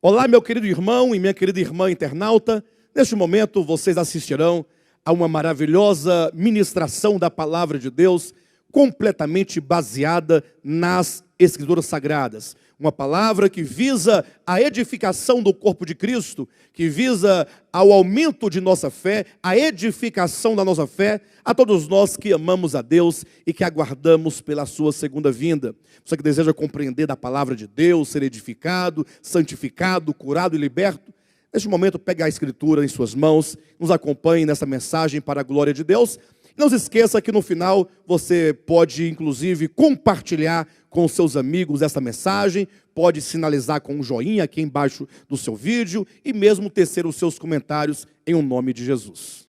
Olá, meu querido irmão e minha querida irmã internauta. Neste momento, vocês assistirão a uma maravilhosa ministração da Palavra de Deus, completamente baseada nas Escrituras Sagradas. Uma palavra que visa a edificação do corpo de Cristo, que visa ao aumento de nossa fé, a edificação da nossa fé, a todos nós que amamos a Deus e que aguardamos pela sua segunda vinda. Você que deseja compreender da palavra de Deus, ser edificado, santificado, curado e liberto, neste momento pegue a Escritura em suas mãos, nos acompanhe nessa mensagem para a glória de Deus. Não se esqueça que no final você pode inclusive compartilhar com seus amigos essa mensagem, pode sinalizar com um joinha aqui embaixo do seu vídeo e mesmo tecer os seus comentários em o nome de Jesus.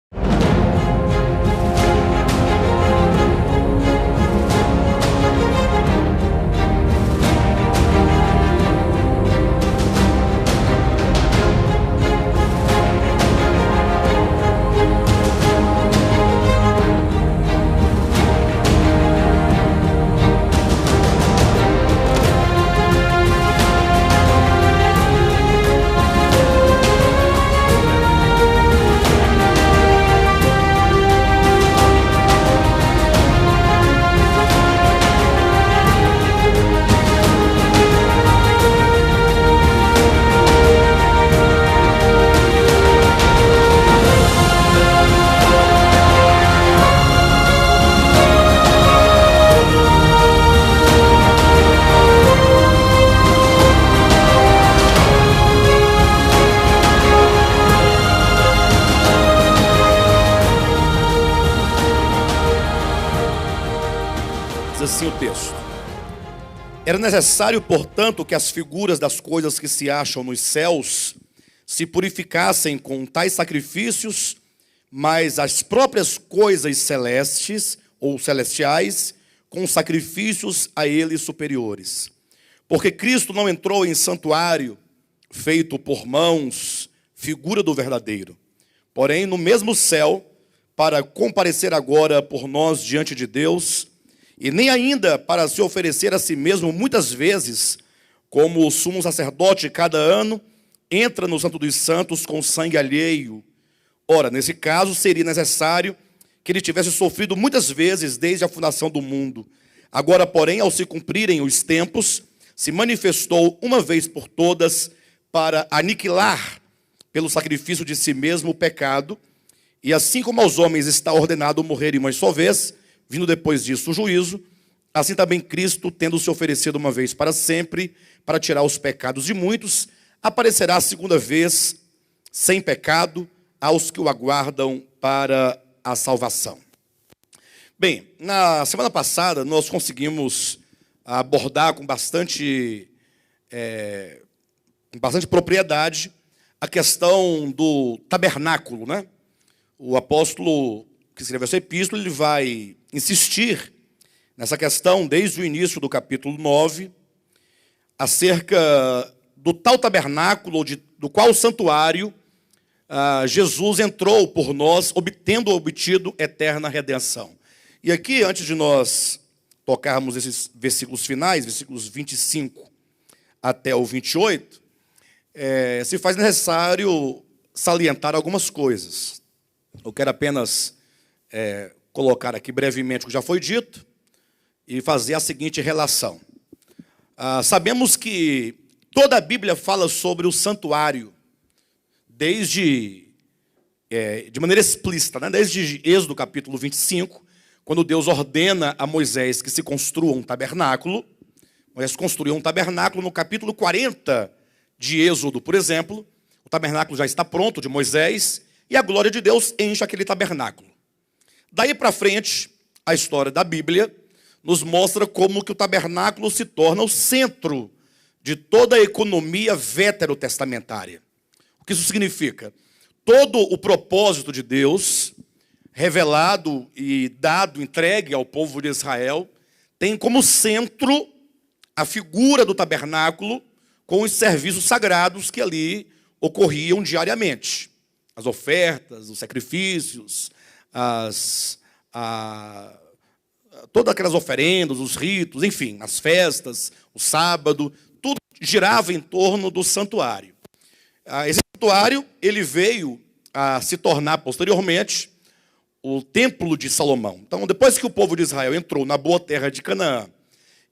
Assim o texto. Era necessário, portanto, que as figuras das coisas que se acham nos céus se purificassem com tais sacrifícios, mas as próprias coisas celestes ou celestiais com sacrifícios a eles superiores. Porque Cristo não entrou em santuário feito por mãos, figura do verdadeiro, porém no mesmo céu, para comparecer agora por nós diante de Deus, e nem ainda para se oferecer a si mesmo muitas vezes, como o sumo sacerdote cada ano entra no Santo dos Santos com sangue alheio. Ora, nesse caso seria necessário que ele tivesse sofrido muitas vezes desde a fundação do mundo. Agora, porém, ao se cumprirem os tempos, se manifestou uma vez por todas para aniquilar pelo sacrifício de si mesmo o pecado, e assim como aos homens está ordenado morrer uma só vez, vindo depois disso o juízo, assim também Cristo, tendo se oferecido uma vez para sempre, para tirar os pecados de muitos, aparecerá a segunda vez, sem pecado, aos que o aguardam para a salvação. Bem, na semana passada nós conseguimos abordar com bastante propriedade a questão do tabernáculo, né? O apóstolo que escreveu essa epístola, ele vai insistir nessa questão desde o início do capítulo 9, acerca do tal tabernáculo, do qual o santuário Jesus entrou por nós, tendo obtido eterna redenção. E aqui, antes de nós tocarmos esses versículos finais, versículos 25 até o 28, se faz necessário salientar algumas coisas. Eu quero apenas colocar aqui brevemente o que já foi dito e fazer a seguinte relação. Sabemos que toda a Bíblia fala sobre o santuário, de maneira explícita, né? Desde Êxodo capítulo 25, quando Deus ordena a Moisés que se construa um tabernáculo. Moisés construiu um tabernáculo. No capítulo 40 de Êxodo, por exemplo, o tabernáculo já está pronto de Moisés e a glória de Deus enche aquele tabernáculo. Daí para frente, a história da Bíblia nos mostra como que o tabernáculo se torna o centro de toda a economia veterotestamentária. O que isso significa? Todo o propósito de Deus, revelado e dado, entregue ao povo de Israel, tem como centro a figura do tabernáculo com os serviços sagrados que ali ocorriam diariamente. As ofertas, os sacrifícios, todas aquelas oferendas, os ritos, enfim, as festas, o sábado, tudo girava em torno do santuário. Esse santuário ele veio a se tornar posteriormente o Templo de Salomão. Então, depois que o povo de Israel entrou na boa terra de Canaã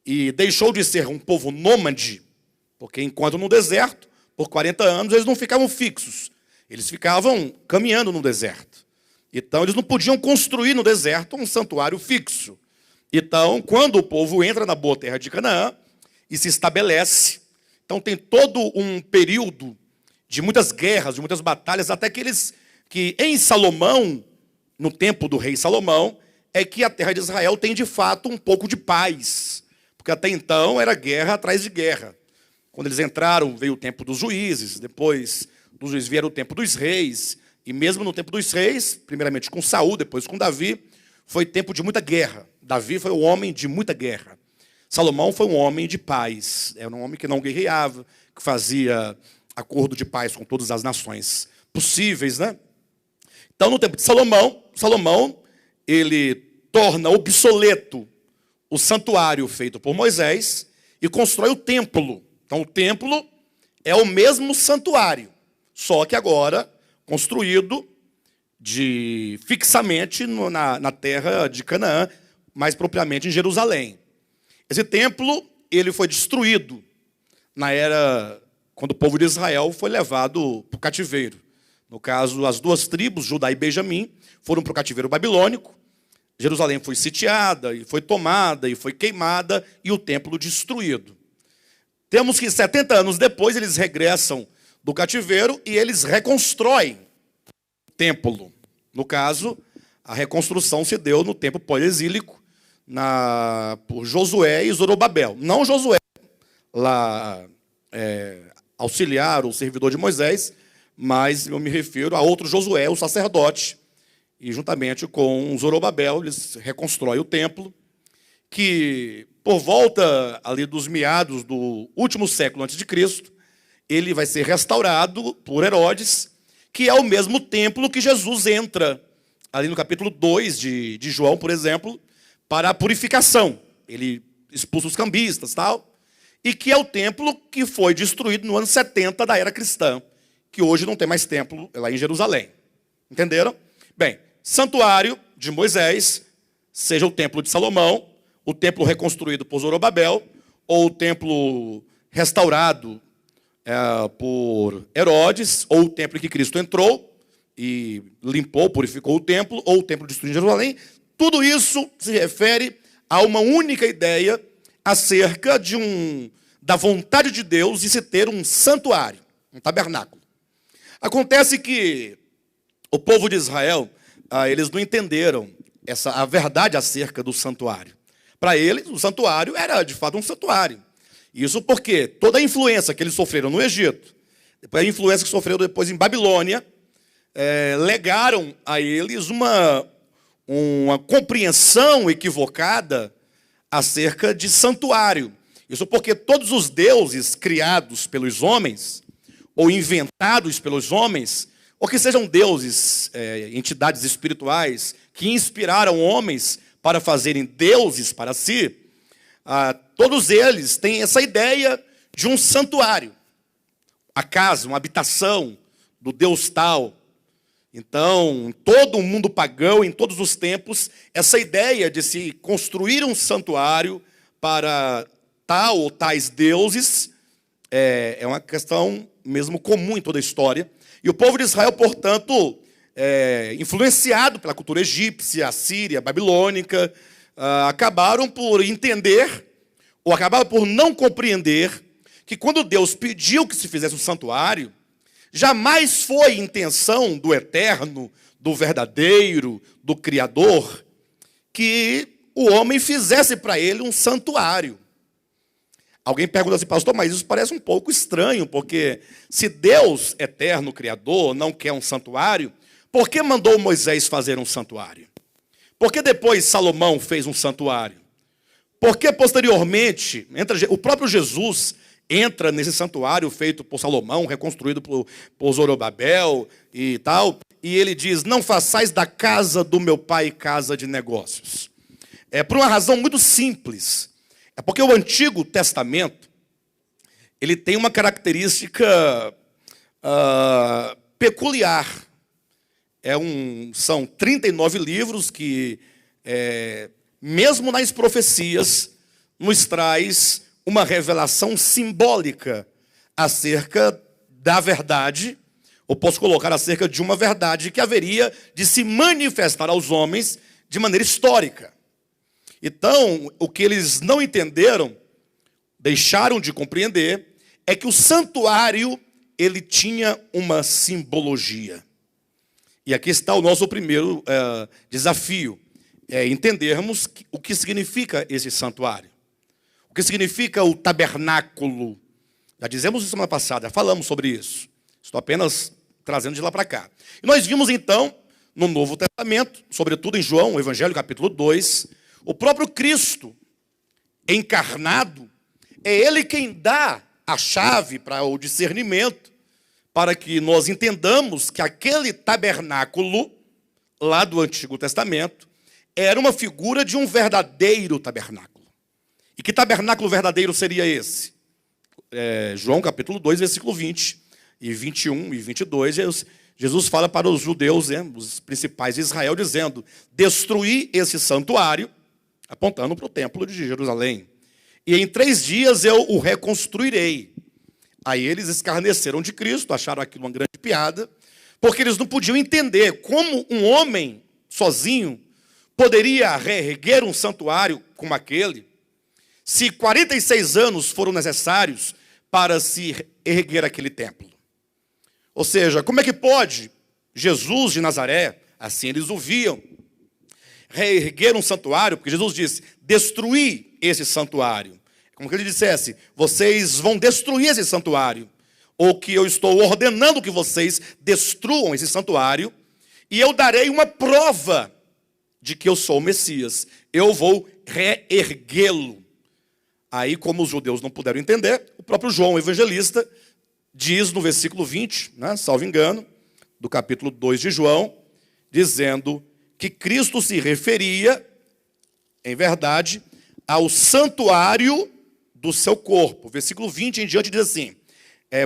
e deixou de ser um povo nômade, porque enquanto no deserto, por 40 anos, eles não ficavam fixos. Eles ficavam caminhando no deserto. Então, eles não podiam construir no deserto um santuário fixo. Então, quando o povo entra na boa terra de Canaã e se estabelece, então tem todo um período de muitas guerras, de muitas batalhas, até que em Salomão, no tempo do rei Salomão, é que a terra de Israel tem de fato um pouco de paz. Porque até então era guerra atrás de guerra. Quando eles entraram, veio o tempo dos juízes, depois dos juízes vieram o tempo dos reis, e mesmo no tempo dos reis, primeiramente com Saul, depois com Davi, foi tempo de muita guerra. Davi foi um homem de muita guerra. Salomão foi um homem de paz. Era um homem que não guerreava, que fazia acordo de paz com todas as nações possíveis, né? Então, no tempo de Salomão, ele torna obsoleto o santuário feito por Moisés e constrói o templo. Então, o templo é o mesmo santuário, só que agora construído fixamente na terra de Canaã, mais propriamente em Jerusalém. Esse templo ele foi destruído na era quando o povo de Israel foi levado para o cativeiro. No caso, as duas tribos, Judá e Benjamim, foram para o cativeiro babilônico. Jerusalém foi sitiada, e foi tomada, e foi queimada, e o templo destruído. Temos que 70 anos depois eles regressam do cativeiro e eles reconstroem o templo. No caso, a reconstrução se deu no tempo pós-exílico por Josué e Zorobabel. Não Josué, lá auxiliar, o servidor de Moisés, mas eu me refiro a outro Josué, o sacerdote, e juntamente com Zorobabel, eles reconstroem o templo, que por volta ali dos meados do último século antes de Cristo, ele vai ser restaurado por Herodes, que é o mesmo templo que Jesus entra, ali no capítulo 2 de João, por exemplo, para a purificação. Ele expulsa os cambistas, tal, e que é o templo que foi destruído no ano 70 da era cristã, que hoje não tem mais templo lá em Jerusalém. Entenderam? Bem, santuário de Moisés, seja o templo de Salomão, o templo reconstruído por Zorobabel, ou o templo restaurado por Herodes, ou o templo em que Cristo entrou e limpou, purificou o templo, ou o templo destruído em Jerusalém, tudo isso se refere a uma única ideia acerca da vontade de Deus de se ter um santuário, um tabernáculo. Acontece que o povo de Israel, eles não entenderam a verdade acerca do santuário. Para eles, o santuário era, de fato, um santuário. Isso porque toda a influência que eles sofreram no Egito, depois a influência que sofreram depois em Babilônia, legaram a eles uma compreensão equivocada acerca de santuário. Isso porque todos os deuses criados pelos homens, ou inventados pelos homens, ou que sejam deuses, entidades espirituais, que inspiraram homens para fazerem deuses para si, todos eles têm essa ideia de um santuário, a casa, uma habitação do Deus tal. Então, em todo o mundo pagão, em todos os tempos, essa ideia de se construir um santuário para tal ou tais deuses é uma questão mesmo comum em toda a história. E o povo de Israel, portanto, influenciado pela cultura egípcia, assíria, babilônica, acabaram por entender, ou acabaram por não compreender, que quando Deus pediu que se fizesse um santuário, jamais foi intenção do eterno, do verdadeiro, do Criador, que o homem fizesse para ele um santuário. Alguém pergunta assim, pastor, mas isso parece um pouco estranho, porque se Deus, eterno, Criador, não quer um santuário, por que mandou Moisés fazer um santuário? Por que depois Salomão fez um santuário? Por que posteriormente, o próprio Jesus entra nesse santuário feito por Salomão, reconstruído por Zorobabel e tal, e ele diz, não façais da casa do meu pai casa de negócios. Por uma razão muito simples. É porque o Antigo Testamento, ele tem uma característica peculiar. São 39 livros que, mesmo nas profecias, nos traz uma revelação simbólica acerca da verdade, ou posso colocar acerca de uma verdade que haveria de se manifestar aos homens de maneira histórica. Então, o que eles não entenderam, deixaram de compreender, é que o santuário, ele tinha uma simbologia. E aqui está o nosso primeiro desafio, entendermos o que significa esse santuário. O que significa o tabernáculo. Já dizemos isso semana passada, falamos sobre isso. Estou apenas trazendo de lá para cá. E nós vimos então, no Novo Testamento, sobretudo em João, o Evangelho, capítulo 2, o próprio Cristo encarnado, é Ele quem dá a chave para o discernimento, para que nós entendamos que aquele tabernáculo, lá do Antigo Testamento, era uma figura de um verdadeiro tabernáculo. E que tabernáculo verdadeiro seria esse? João capítulo 2, versículo 20, e 21 e 22, Jesus fala para os judeus, os principais de Israel, dizendo: destruí esse santuário, apontando para o templo de Jerusalém, e em 3 dias eu o reconstruirei. Aí eles escarneceram de Cristo, acharam aquilo uma grande piada, porque eles não podiam entender como um homem sozinho poderia reerguer um santuário como aquele, se 46 anos foram necessários para se erguer aquele templo. Ou seja, como é que pode Jesus de Nazaré, assim eles o viam, reerguer um santuário? Porque Jesus disse: destruí esse santuário. Como que ele dissesse: vocês vão destruir esse santuário, ou que eu estou ordenando que vocês destruam esse santuário, e eu darei uma prova de que eu sou o Messias. Eu vou reerguê-lo. Aí, como os judeus não puderam entender, o próprio João, o evangelista, diz no versículo 20, salvo engano, do capítulo 2 de João, dizendo que Cristo se referia, em verdade, ao santuário do seu corpo. Versículo 20 em diante diz assim,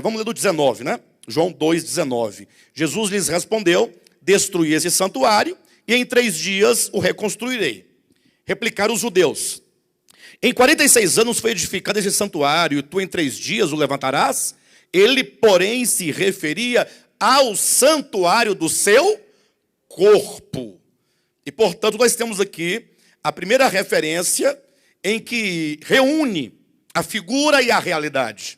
vamos ler do 19, João 2, 19. Jesus lhes respondeu: destruí esse santuário, e em 3 dias o reconstruirei. Replicaram os judeus: em 46 anos foi edificado esse santuário, e tu em 3 dias o levantarás? Ele, porém, se referia ao santuário do seu corpo. E, portanto, nós temos aqui a primeira referência em que reúne a figura e a realidade.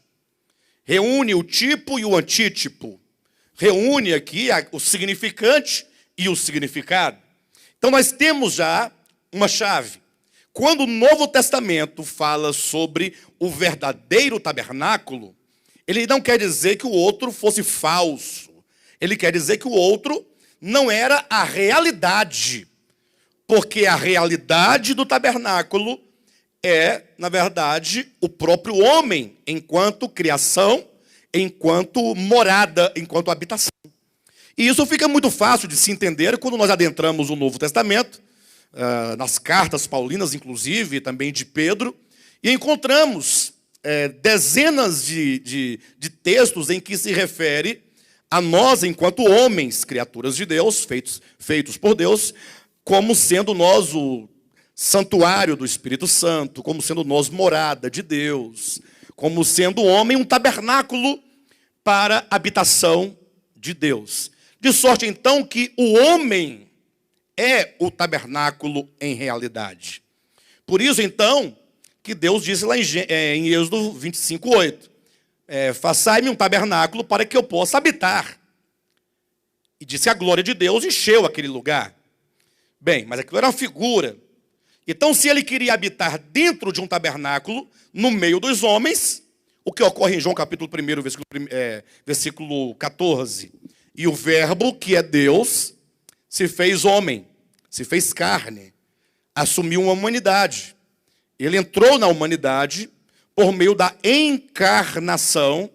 Reúne o tipo e o antítipo. Reúne aqui o significante e o significado. Então, nós temos já uma chave. Quando o Novo Testamento fala sobre o verdadeiro tabernáculo, ele não quer dizer que o outro fosse falso. Ele quer dizer que o outro não era a realidade. Porque a realidade do tabernáculo é, na verdade, o próprio homem, enquanto criação, enquanto morada, enquanto habitação. E isso fica muito fácil de se entender quando nós adentramos o Novo Testamento, nas cartas paulinas, inclusive, também de Pedro, e encontramos dezenas de textos em que se refere a nós, enquanto homens, criaturas de Deus, feitos por Deus, como sendo nós o santuário do Espírito Santo, como sendo nós morada de Deus, como sendo o homem um tabernáculo para a habitação de Deus. De sorte, então, que o homem é o tabernáculo em realidade. Por isso, então, que Deus disse lá em Êxodo 25:8, façai-me um tabernáculo para que eu possa habitar. E disse que a glória de Deus encheu aquele lugar. Bem, mas aquilo era uma figura. Então, se ele queria habitar dentro de um tabernáculo, no meio dos homens, o que ocorre em João capítulo 1, versículo 14, e o verbo, que é Deus, se fez homem, se fez carne, assumiu uma humanidade. Ele entrou na humanidade por meio da encarnação,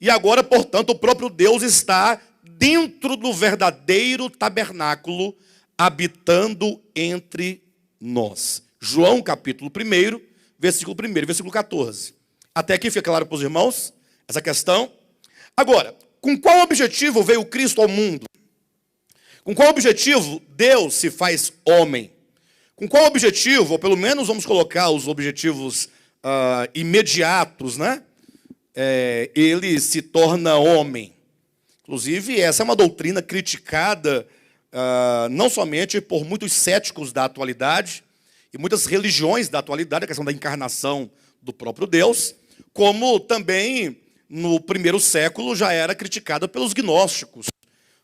e agora, portanto, o próprio Deus está dentro do verdadeiro tabernáculo, habitando entre nós. João capítulo 1, versículo 1, versículo 14. Até aqui fica claro para os irmãos essa questão? Agora, com qual objetivo veio Cristo ao mundo? Com qual objetivo Deus se faz homem? Com qual objetivo, ou pelo menos vamos colocar os objetivos imediatos, né? Ele se torna homem. Inclusive, essa é uma doutrina criticada não somente por muitos céticos da atualidade e muitas religiões da atualidade, a questão da encarnação do próprio Deus, como também no primeiro século já era criticada pelos gnósticos,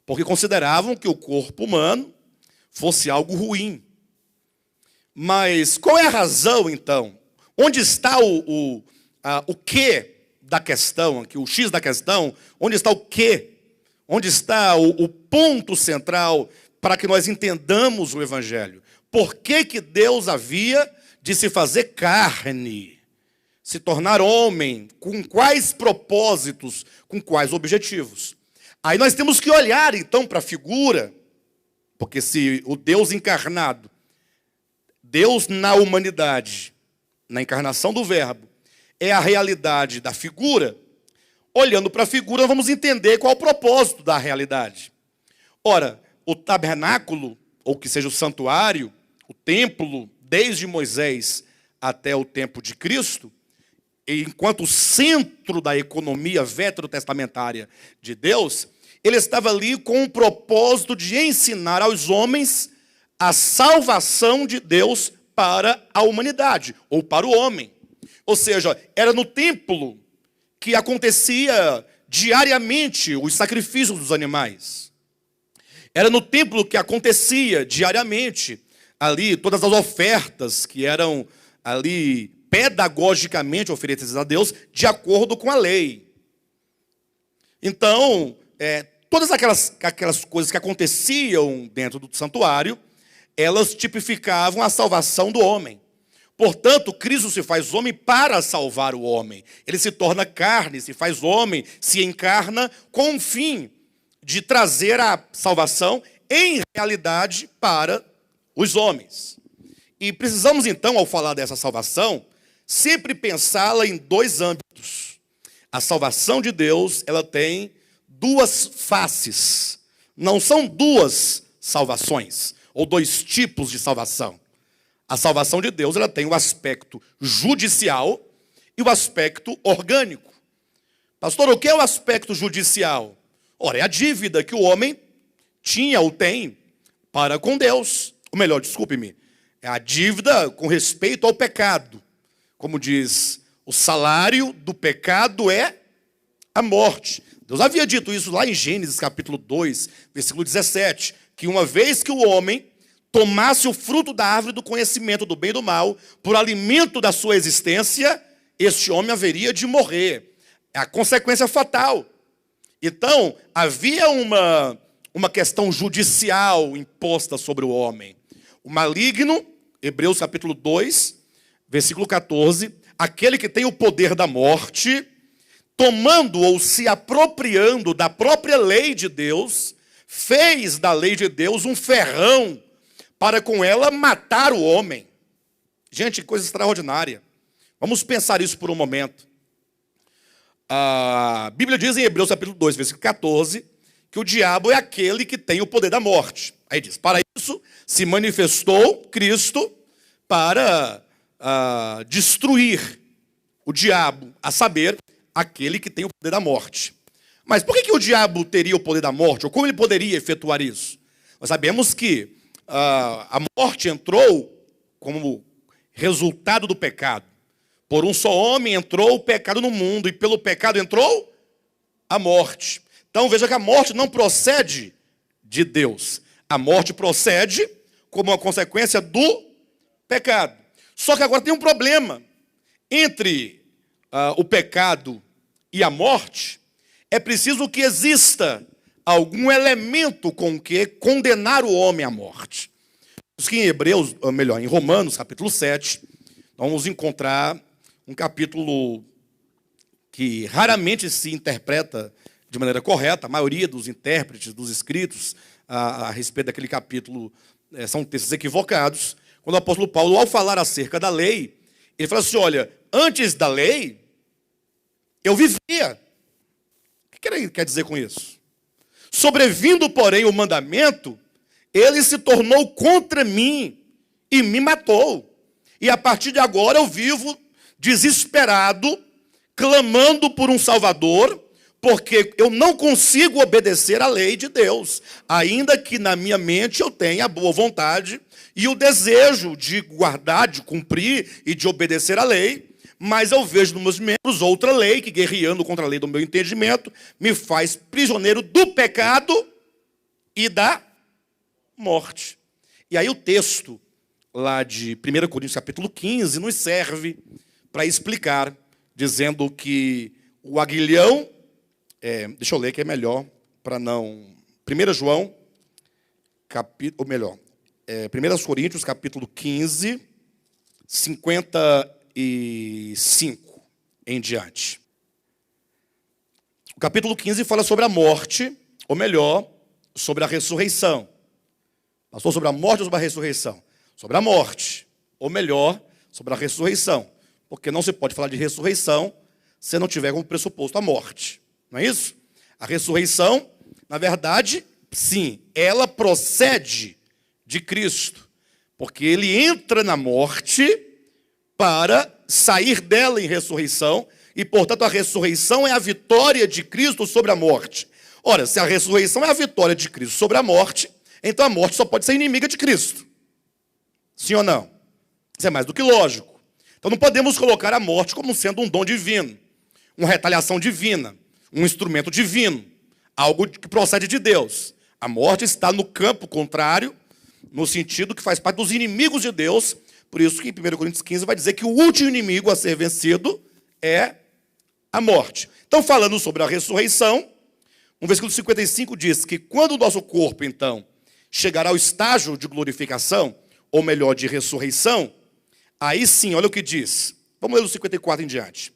porque consideravam que o corpo humano fosse algo ruim. Mas qual é a razão, então? Onde está o quê da questão, aqui, o X da questão? Onde está o quê? Onde está o ponto central para que nós entendamos o Evangelho? Por que Deus havia de se fazer carne, se tornar homem? Com quais propósitos, com quais objetivos? Aí nós temos que olhar, então, para a figura, porque se o Deus encarnado, Deus na humanidade, na encarnação do Verbo, é a realidade da figura, olhando para a figura, vamos entender qual é o propósito da realidade. Ora, o tabernáculo, ou que seja o santuário, o templo, desde Moisés até o tempo de Cristo, enquanto centro da economia veterotestamentária de Deus, ele estava ali com o propósito de ensinar aos homens a salvação de Deus para a humanidade, ou para o homem. Ou seja, era no templo que acontecia diariamente os sacrifícios dos animais. Era no templo que acontecia diariamente ali todas as ofertas que eram ali pedagogicamente oferecidas a Deus de acordo com a lei. Então, todas aquelas coisas que aconteciam dentro do santuário, elas tipificavam a salvação do homem. Portanto, Cristo se faz homem para salvar o homem. Ele se torna carne, se faz homem, se encarna com o fim de trazer a salvação em realidade para os homens. E precisamos então, ao falar dessa salvação, sempre pensá-la em dois âmbitos. A salvação de Deus, ela tem duas faces. Não são duas salvações, ou dois tipos de salvação. A salvação de Deus, ela tem o aspecto judicial e o aspecto orgânico. Pastor, o que é o aspecto judicial? Ora, é a dívida que o homem tinha ou tem para com Deus. Ou melhor, desculpe-me, é a dívida com respeito ao pecado. Como diz, o salário do pecado é a morte. Deus havia dito isso lá em Gênesis capítulo 2, versículo 17, que uma vez que o homem tomasse o fruto da árvore do conhecimento do bem e do mal, por alimento da sua existência, este homem haveria de morrer. É a consequência fatal. Então, havia uma questão judicial imposta sobre o homem. O maligno, Hebreus capítulo 2, versículo 14, aquele que tem o poder da morte, tomando ou se apropriando da própria lei de Deus, fez da lei de Deus um ferrão para com ela matar o homem. Gente, que coisa extraordinária. Vamos pensar isso por um momento. A Bíblia diz em Hebreus capítulo 2, versículo 14, que o diabo é aquele que tem o poder da morte. Aí diz, para isso se manifestou Cristo para destruir o diabo, a saber, aquele que tem o poder da morte. Mas por que o diabo teria o poder da morte? Ou como ele poderia efetuar isso? Nós sabemos que a morte entrou como resultado do pecado. Por um só homem entrou o pecado no mundo, e pelo pecado entrou a morte. Então veja que a morte não procede de Deus. A morte procede como uma consequência do pecado. Só que agora tem um problema. Entre o pecado e a morte, é preciso que exista algum elemento com que condenar o homem à morte. Por que em Romanos, capítulo 7, nós vamos encontrar um capítulo que raramente se interpreta de maneira correta. A maioria dos intérpretes, dos escritos a respeito daquele capítulo são textos equivocados. Quando o apóstolo Paulo, ao falar acerca da lei, ele fala assim, olha, antes da lei eu vivia. O que ele quer dizer com isso? Sobrevindo, porém, o mandamento, ele se tornou contra mim e me matou. E a partir de agora eu vivo desesperado, clamando por um Salvador, porque eu não consigo obedecer à lei de Deus, ainda que na minha mente eu tenha a boa vontade e o desejo de guardar, de cumprir e de obedecer à lei, mas eu vejo nos meus membros outra lei que, guerreando contra a lei do meu entendimento, me faz prisioneiro do pecado e da morte. E aí o texto lá de 1 Coríntios capítulo 15 nos serve para explicar, dizendo que o aguilhão, deixa eu ler que é melhor, para não... 1 João, ou melhor, 1 Coríntios capítulo 15, 55 em diante. O capítulo 15 fala sobre a morte, ou melhor, sobre a ressurreição. Pastor, sobre a morte ou sobre a ressurreição? Sobre a morte, ou melhor, sobre a ressurreição. Porque não se pode falar de ressurreição se não tiver como pressuposto a morte. Não é isso? A ressurreição, na verdade, sim, ela procede de Cristo. Porque ele entra na morte para sair dela em ressurreição, e, portanto, a ressurreição é a vitória de Cristo sobre a morte. Ora, se a ressurreição é a vitória de Cristo sobre a morte, então a morte só pode ser inimiga de Cristo. Sim ou não? Isso é mais do que lógico. Então não podemos colocar a morte como sendo um dom divino, uma retaliação divina, um instrumento divino, algo que procede de Deus. A morte está no campo contrário, no sentido que faz parte dos inimigos de Deus. Por isso que em 1 Coríntios 15 vai dizer que o último inimigo a ser vencido é a morte. Então, falando sobre a ressurreição, no versículo 55 diz que quando o nosso corpo, então, chegará ao estágio de glorificação, ou melhor, de ressurreição, aí sim, olha o que diz. Vamos ler do 54 em diante.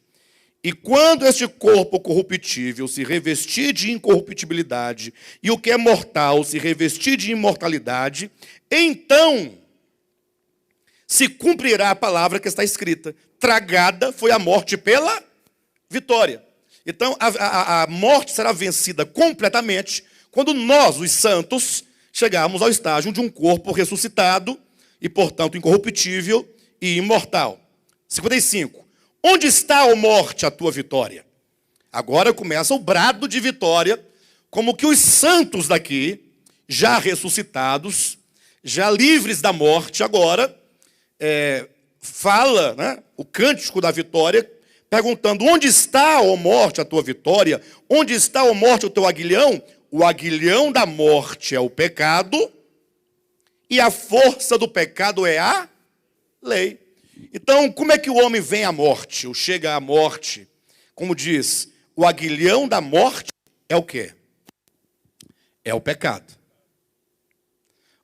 E quando este corpo corruptível se revestir de incorruptibilidade, e o que é mortal se revestir de imortalidade, então se cumprirá a palavra que está escrita: tragada foi a morte pela vitória. Então, a morte será vencida completamente quando nós, os santos, chegarmos ao estágio de um corpo ressuscitado e, portanto, incorruptível e imortal. 55. Onde está, ó morte, a tua vitória? Agora começa o brado de vitória, como que os santos daqui, já ressuscitados, já livres da morte, agora fala, né, o cântico da vitória, perguntando: onde está, ó morte, a tua vitória? Onde está, ó morte, o teu aguilhão? O aguilhão da morte é o pecado, e a força do pecado é a lei. Então, como é que o homem vem à morte, ou chega à morte? Como diz, o aguilhão da morte é o quê? É o pecado.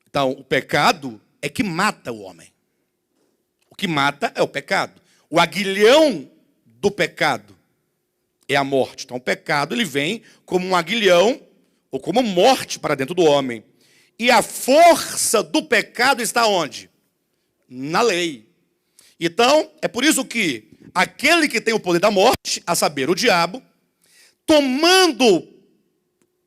Então, o pecado é que mata o homem. O que mata é o pecado. O aguilhão do pecado é a morte. Então, o pecado ele vem como um aguilhão, ou como morte para dentro do homem. E a força do pecado está onde? Na lei. Então, é por isso que aquele que tem o poder da morte, a saber, o diabo, tomando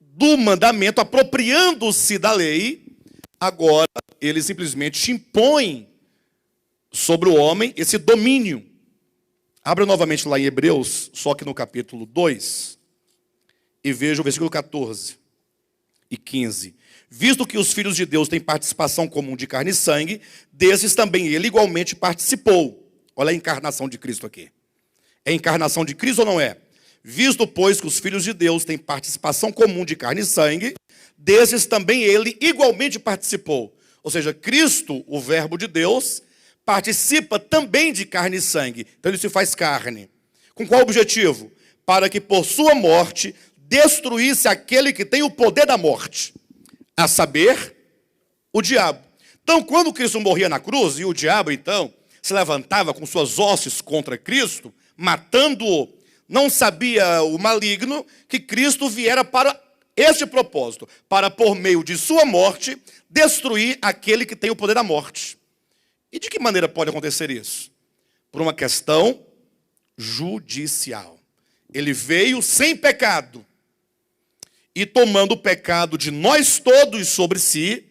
do mandamento, apropriando-se da lei, agora ele simplesmente impõe sobre o homem esse domínio. Abra novamente lá em Hebreus, só que no capítulo 2, e veja o versículo 14 e 15. Visto que os filhos de Deus têm participação comum de carne e sangue, desses também ele igualmente participou. Olha a encarnação de Cristo aqui. É a encarnação de Cristo ou não é? Visto, pois, que os filhos de Deus têm participação comum de carne e sangue, desses também ele igualmente participou. Ou seja, Cristo, o verbo de Deus, participa também de carne e sangue. Então ele se faz carne. Com qual objetivo? Para que por sua morte destruísse aquele que tem o poder da morte, a saber, o diabo. Então, quando Cristo morria na cruz, e o diabo, então, se levantava com suas hostes contra Cristo, matando-o, não sabia o maligno que Cristo viera para este propósito, para, por meio de sua morte, destruir aquele que tem o poder da morte. E de que maneira pode acontecer isso? Por uma questão judicial. Ele veio sem pecado. E tomando o pecado de nós todos sobre si,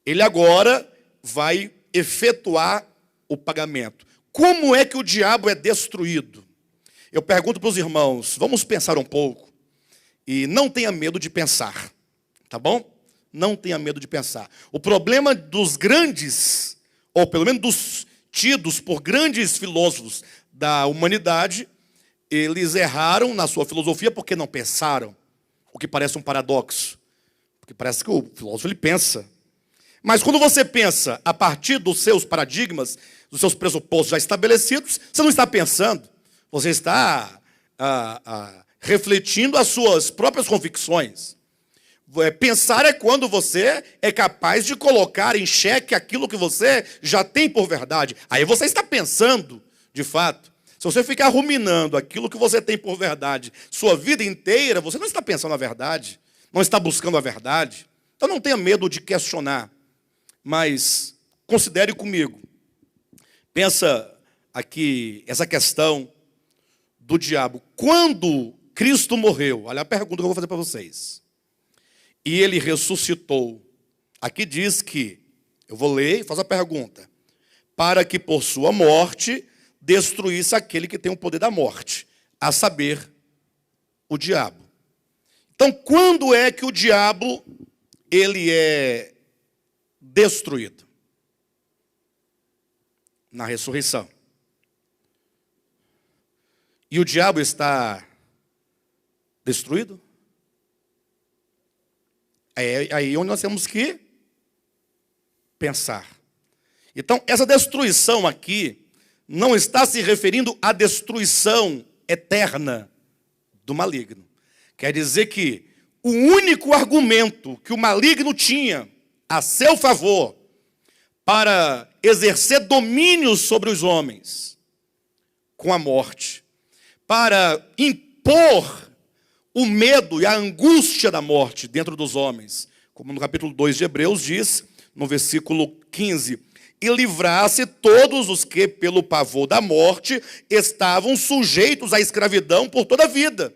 ele agora vai efetuar o pagamento. Como é que o diabo é destruído? Eu pergunto para os irmãos, vamos pensar um pouco. E não tenha medo de pensar, tá bom? Não tenha medo de pensar. O problema dos grandes, ou pelo menos dos tidos por grandes filósofos da humanidade, eles erraram na sua filosofia porque não pensaram. O que parece um paradoxo. Porque parece que o filósofo ele pensa. Mas quando você pensa a partir dos seus paradigmas, dos seus pressupostos já estabelecidos, você não está pensando. Você está refletindo as suas próprias convicções. Pensar é quando você é capaz de colocar em xeque aquilo que você já tem por verdade. Aí você está pensando, de fato. Se você ficar ruminando aquilo que você tem por verdade sua vida inteira, você não está pensando a verdade, não está buscando a verdade. Então não tenha medo de questionar, mas considere comigo. Pensa aqui essa questão do diabo. Quando Cristo morreu, olha a pergunta que eu vou fazer para vocês. E ele ressuscitou. Aqui diz que, eu vou ler e faço a pergunta. Para que por sua morte destruísse aquele que tem o poder da morte, a saber, o diabo. Então, quando é que o diabo ele é destruído? Na ressurreição. E o diabo está destruído? É aí onde nós temos que pensar. Então, essa destruição aqui não está se referindo à destruição eterna do maligno. Quer dizer que o único argumento que o maligno tinha a seu favor para exercer domínio sobre os homens com a morte, para impor o medo e a angústia da morte dentro dos homens, como no capítulo 2 de Hebreus diz, no versículo 15, e livrasse todos os que, pelo pavor da morte, estavam sujeitos à escravidão por toda a vida.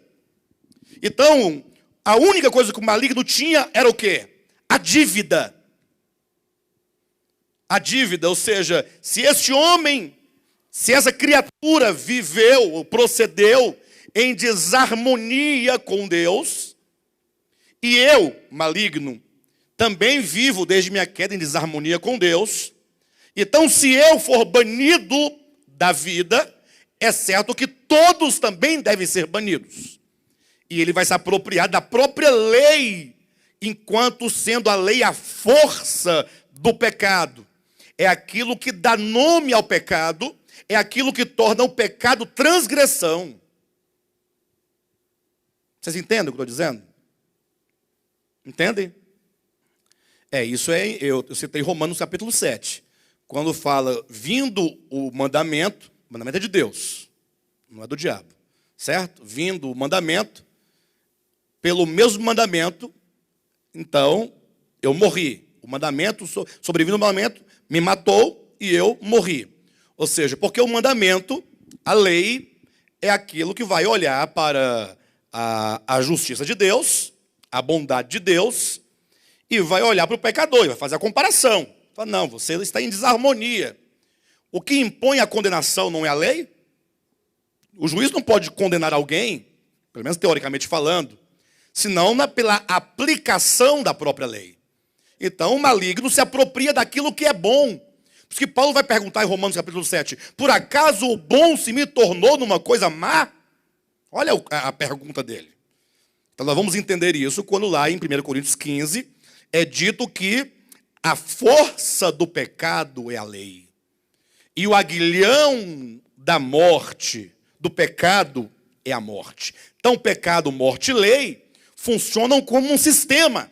Então, a única coisa que o maligno tinha era o quê? A dívida. A dívida, ou seja, se este homem, se essa criatura viveu, ou procedeu em desarmonia com Deus, e eu, maligno, também vivo desde minha queda em desarmonia com Deus, então se eu for banido da vida, é certo que todos também devem ser banidos. E ele vai se apropriar da própria lei, enquanto sendo a lei a força do pecado. É aquilo que dá nome ao pecado, é aquilo que torna o pecado transgressão. Vocês entendem o que eu estou dizendo? Entendem? Eu citei Romanos capítulo 7. Quando fala, vindo o mandamento é de Deus, não é do diabo. Certo? Vindo o mandamento, pelo mesmo mandamento, então eu morri. O mandamento, sobrevindo o mandamento, me matou e eu morri. Ou seja, porque o mandamento, a lei, é aquilo que vai olhar para a justiça de Deus, a bondade de Deus, e vai olhar para o pecador, e vai fazer a comparação. Fala, não, você está em desarmonia. O que impõe a condenação não é a lei? O juiz não pode condenar alguém, pelo menos teoricamente falando, senão pela aplicação da própria lei. Então o maligno se apropria daquilo que é bom. Por isso que Paulo vai perguntar em Romanos capítulo 7, por acaso o bom se me tornou numa coisa má? Olha a pergunta dele. Então nós vamos entender isso quando lá em 1 Coríntios 15 é dito que a força do pecado é a lei. E o aguilhão da morte, do pecado, é a morte. Então pecado, morte e lei funcionam como um sistema.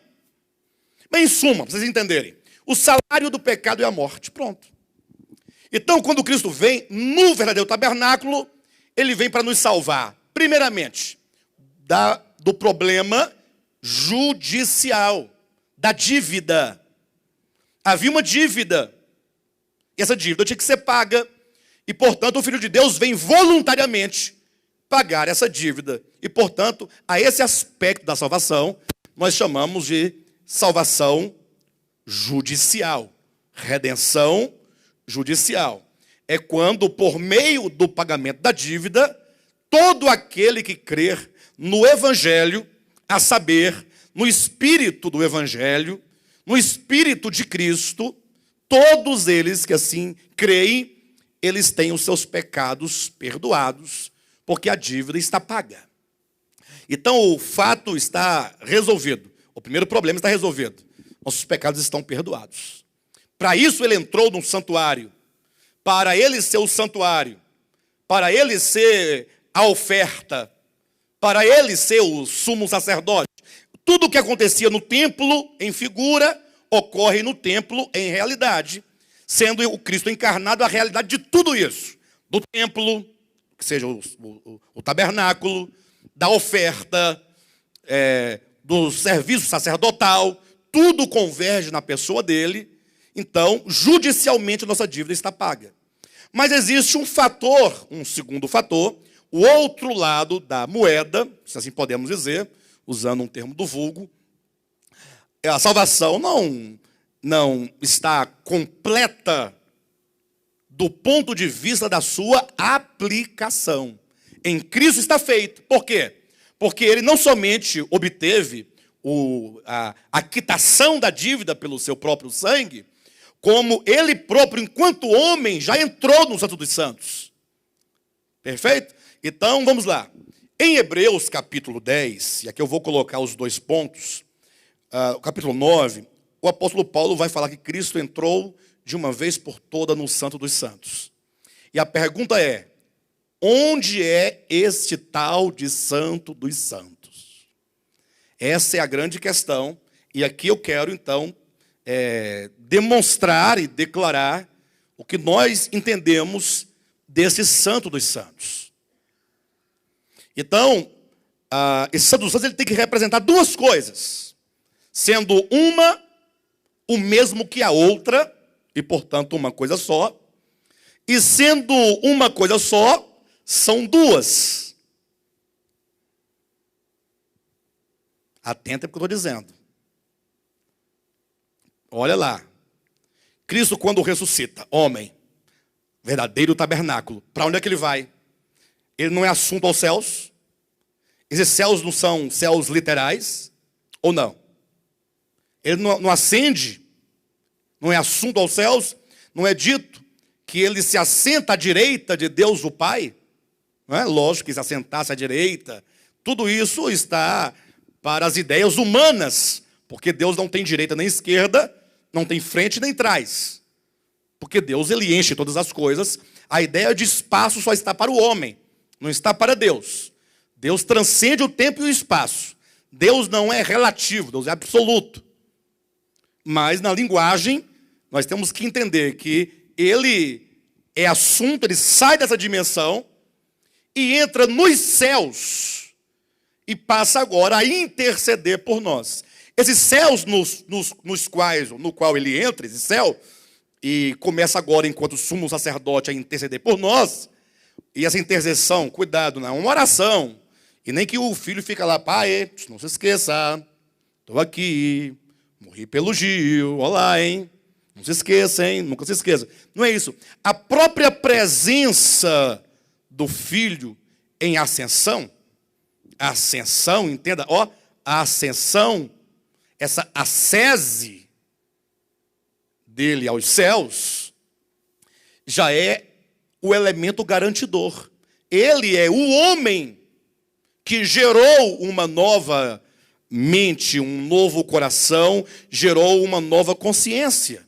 Bem, em suma, para vocês entenderem, o salário do pecado é a morte. Pronto. Então, quando Cristo vem no verdadeiro tabernáculo, ele vem para nos salvar, primeiramente, do problema judicial, da dívida. Havia uma dívida, e essa dívida tinha que ser paga, e, portanto, o Filho de Deus vem voluntariamente pagar essa dívida. E, portanto, a esse aspecto da salvação, nós chamamos de salvação judicial, redenção judicial. É quando, por meio do pagamento da dívida, todo aquele que crer no Evangelho, a saber, no Espírito do Evangelho, no Espírito de Cristo, todos eles que assim creem, eles têm os seus pecados perdoados, porque a dívida está paga. Então o fato está resolvido. O primeiro problema está resolvido. Nossos pecados estão perdoados. Para isso ele entrou no santuário. Para ele ser o santuário. Para ele ser a oferta. Para ele ser o sumo sacerdote. Tudo o que acontecia no templo, em figura, ocorre no templo em realidade. Sendo o Cristo encarnado a realidade de tudo isso. Do templo, que seja o tabernáculo, da oferta, do serviço sacerdotal, tudo converge na pessoa dele. Então, judicialmente, nossa dívida está paga. Mas existe um fator, um segundo fator, o outro lado da moeda, se assim podemos dizer, usando um termo do vulgo. A salvação não está completa do ponto de vista da sua aplicação. Em Cristo está feito. Por quê? Porque ele não somente obteve a quitação da dívida pelo seu próprio sangue, como ele próprio, enquanto homem, já entrou no Santo dos Santos. Perfeito? Então, vamos lá. Em Hebreus, capítulo 10, e aqui eu vou colocar os dois pontos, o capítulo 9, o apóstolo Paulo vai falar que Cristo entrou de uma vez por toda no Santo dos Santos. E a pergunta é, onde é este tal de Santo dos Santos? Essa é a grande questão, e aqui eu quero, então, demonstrar e declarar o que nós entendemos desse Santo dos Santos. Então, esse Santo dos Santos ele tem que representar duas coisas, sendo uma o mesmo que a outra, e portanto uma coisa só, e sendo uma coisa só, são duas. Atenta para o que eu estou dizendo. Olha lá. Cristo, quando ressuscita, homem, verdadeiro tabernáculo, para onde é que ele vai? Ele não é assunto aos céus? Esses céus não são céus literais? Ou não? Ele não ascende? Não é assunto aos céus? Não é dito que ele se assenta à direita de Deus o Pai? Não é? Lógico que se assentasse à direita. Tudo isso está para as ideias humanas, porque Deus não tem direita nem esquerda, não tem frente nem trás. Porque Deus ele enche todas as coisas. A ideia de espaço só está para o homem, não está para Deus. Deus transcende o tempo e o espaço. Deus não é relativo, Deus é absoluto. Mas na linguagem, nós temos que entender que ele é assunto, ele sai dessa dimensão e entra nos céus e passa agora a interceder por nós. Esses céus no qual ele entra, esse céu, e começa agora, enquanto sumo sacerdote, a interceder por nós, e essa intercessão, cuidado, não é uma oração, e nem que o filho fica lá, pai, não se esqueça, estou aqui, morri pelo Gil, olá, hein? Não se esqueça, hein? Nunca se esqueça. Não é isso. A própria presença do filho em ascensão, entenda, a ascensão, essa ascese dele aos céus, já é o elemento garantidor. Ele é o homem que gerou uma nova mente, um novo coração, gerou uma nova consciência.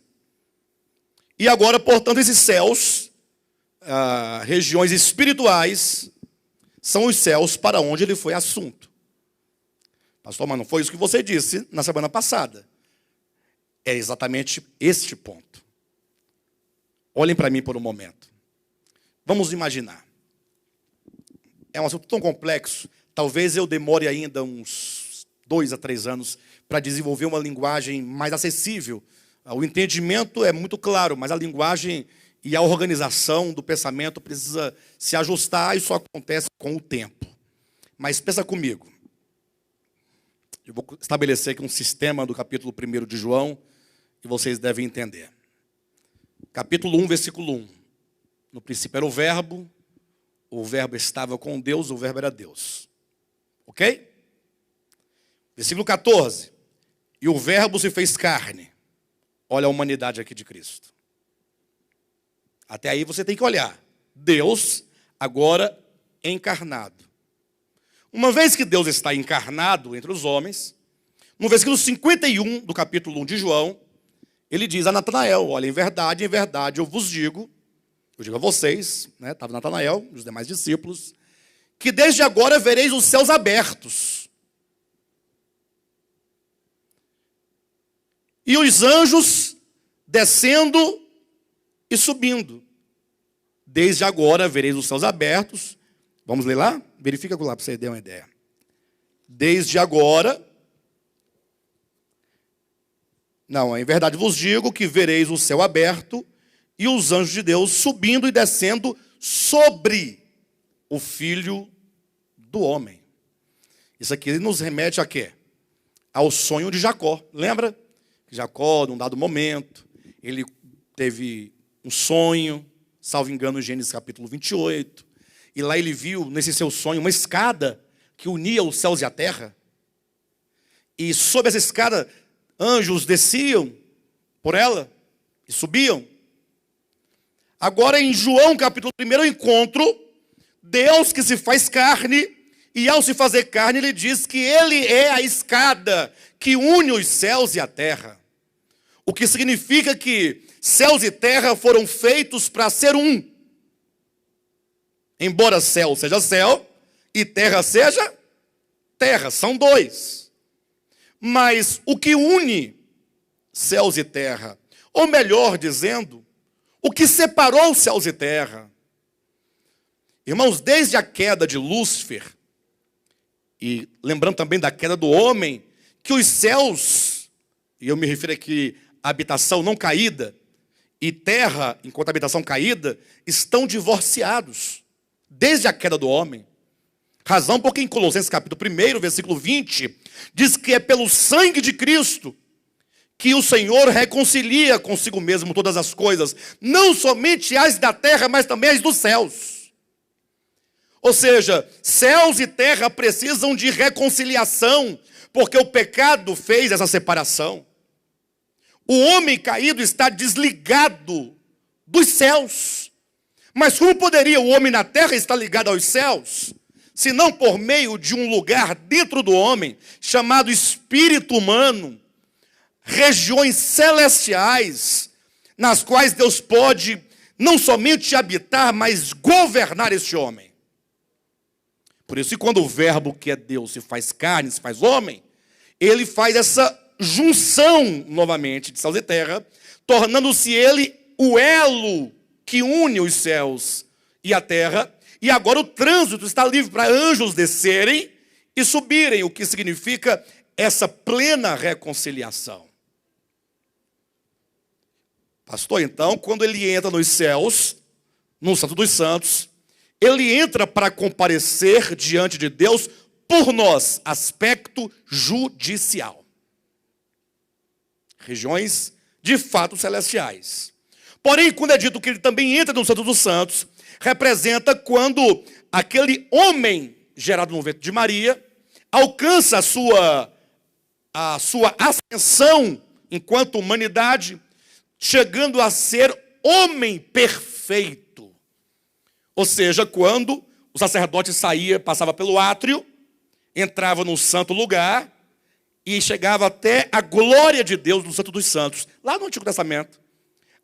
E agora, portanto, esses céus, regiões espirituais, são os céus para onde ele foi assunto. Pastor, mas não foi isso que você disse na semana passada. É exatamente este ponto. Olhem para mim por um momento. Vamos imaginar. É um assunto tão complexo, talvez eu demore ainda uns 2 a 3 anos para desenvolver uma linguagem mais acessível. O entendimento é muito claro, mas a linguagem e a organização do pensamento precisa se ajustar, e isso acontece com o tempo. Mas pensa comigo. Eu vou estabelecer aqui um sistema do capítulo 1 de João, que vocês devem entender. Capítulo 1, versículo 1. No princípio era o verbo estava com Deus, o verbo era Deus. Ok? Versículo 14. E o verbo se fez carne. Olha a humanidade aqui de Cristo. Até aí você tem que olhar. Deus agora encarnado. Uma vez que Deus está encarnado entre os homens, no versículo 51 do capítulo 1 de João, ele diz a Natanael: olha, em verdade eu vos digo, eu digo a vocês, né, estava Natanael e os demais discípulos, que desde agora vereis os céus abertos e os anjos descendo e subindo. Desde agora vereis os céus abertos. Vamos ler lá? Verifica lá para você ter uma ideia. Desde agora... Não, em verdade vos digo que vereis o céu aberto e os anjos de Deus subindo e descendo sobre o Filho do Homem. Isso aqui nos remete a quê? Ao sonho de Jacó. Lembra? Jacó, num dado momento, ele teve um sonho, salvo engano, em Gênesis capítulo 28. E lá ele viu, nesse seu sonho, uma escada que unia os céus e a terra. E sob essa escada, anjos desciam por ela e subiam. Agora em João capítulo 1 eu encontro Deus que se faz carne, e ao se fazer carne ele diz que ele é a escada que une os céus e a terra. O que significa que céus e terra foram feitos para ser um. Embora céu seja céu e terra seja terra, são dois. Mas o que une céus e terra, ou melhor dizendo, o que separou céus e terra. Irmãos, desde a queda de Lúcifer, e lembrando também da queda do homem, que os céus, e eu me refiro aqui à habitação não caída, e terra, enquanto habitação caída, estão divorciados, desde a queda do homem. Razão porque em Colossenses capítulo 1, versículo 20, diz que é pelo sangue de Cristo que o Senhor reconcilia consigo mesmo todas as coisas, não somente as da terra, mas também as dos céus. Ou seja, céus e terra precisam de reconciliação, porque o pecado fez essa separação. O homem caído está desligado dos céus. Mas como poderia o homem na terra estar ligado aos céus, se não por meio de um lugar dentro do homem, chamado espírito humano, regiões celestiais, nas quais Deus pode não somente habitar, mas governar este homem. Por isso, quando o verbo que é Deus se faz carne, se faz homem, ele faz essa junção novamente de céus e terra, tornando-se ele o elo que une os céus e a terra, e agora o trânsito está livre para anjos descerem e subirem, o que significa essa plena reconciliação. Pastor, então, quando ele entra nos céus, no Santo dos Santos, ele entra para comparecer diante de Deus por nós, aspecto judicial. Regiões de fato celestiais. Porém, quando é dito que ele também entra no Santo dos Santos, representa quando aquele homem gerado no ventre de Maria alcança a sua ascensão enquanto humanidade, chegando a ser homem perfeito. Ou seja, quando o sacerdote saía, passava pelo átrio, entrava no santo lugar e chegava até a glória de Deus no Santo dos Santos, lá no Antigo Testamento.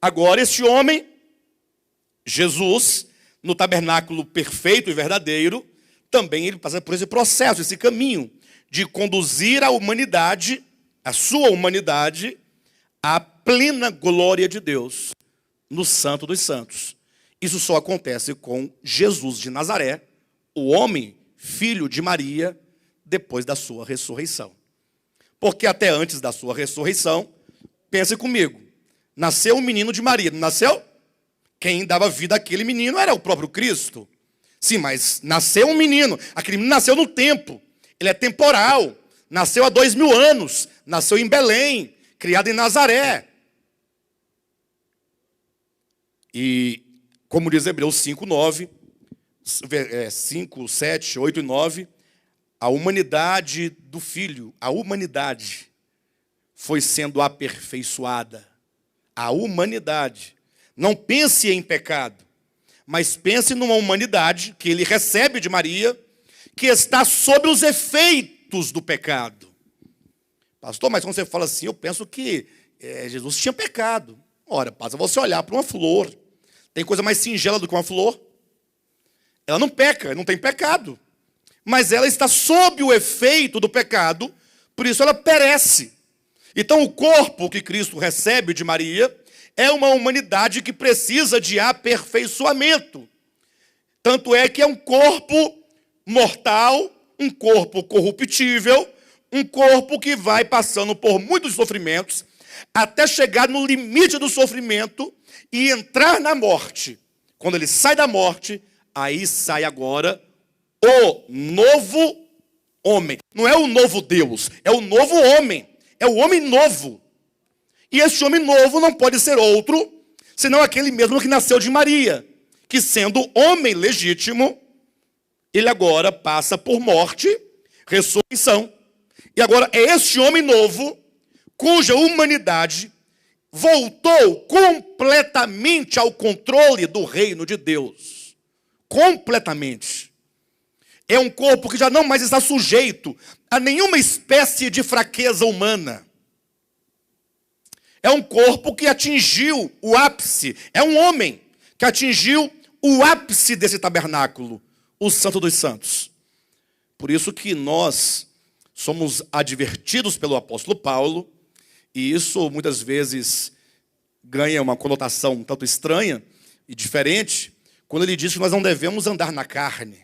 Agora, este homem, Jesus, no tabernáculo perfeito e verdadeiro, também ele passa por esse processo, esse caminho de conduzir a humanidade, a sua humanidade, à plena glória de Deus no Santo dos Santos. Isso só acontece com Jesus de Nazaré, o homem, filho de Maria, depois da sua ressurreição. Porque até antes da sua ressurreição, pense comigo, nasceu um menino de Maria, não nasceu? Quem dava vida àquele menino era o próprio Cristo. Sim, mas nasceu um menino. Aquele menino nasceu no tempo. Ele é temporal. Nasceu há 2000 anos. Nasceu em Belém. Criado em Nazaré. E, como diz Hebreus 5, 9, 5, 7, 8 e 9, a humanidade do Filho, a humanidade foi sendo aperfeiçoada. A humanidade. Não pense em pecado, mas pense numa humanidade que ele recebe de Maria, que está sob os efeitos do pecado. Pastor, mas quando você fala assim, eu penso que Jesus tinha pecado. Ora, basta você olhar para uma flor. Tem coisa mais singela do que uma flor? Ela não peca, não tem pecado. Mas ela está sob o efeito do pecado, por isso ela perece. Então o corpo que Cristo recebe de Maria é uma humanidade que precisa de aperfeiçoamento. Tanto é que é um corpo mortal, um corpo corruptível, um corpo que vai passando por muitos sofrimentos, até chegar no limite do sofrimento e entrar na morte. Quando ele sai da morte, aí sai agora o novo homem. Não é o novo Deus, é o novo homem. É o homem novo. E esse homem novo não pode ser outro, senão aquele mesmo que nasceu de Maria, que sendo homem legítimo, ele agora passa por morte, ressurreição. E agora é este homem novo, cuja humanidade voltou completamente ao controle do reino de Deus. Completamente. É um corpo que já não mais está sujeito a nenhuma espécie de fraqueza humana. É um corpo que atingiu o ápice. É um homem que atingiu o ápice desse tabernáculo, o Santo dos Santos. Por isso que nós somos advertidos pelo apóstolo Paulo, e isso muitas vezes ganha uma conotação um tanto estranha e diferente, quando ele diz que nós não devemos andar na carne,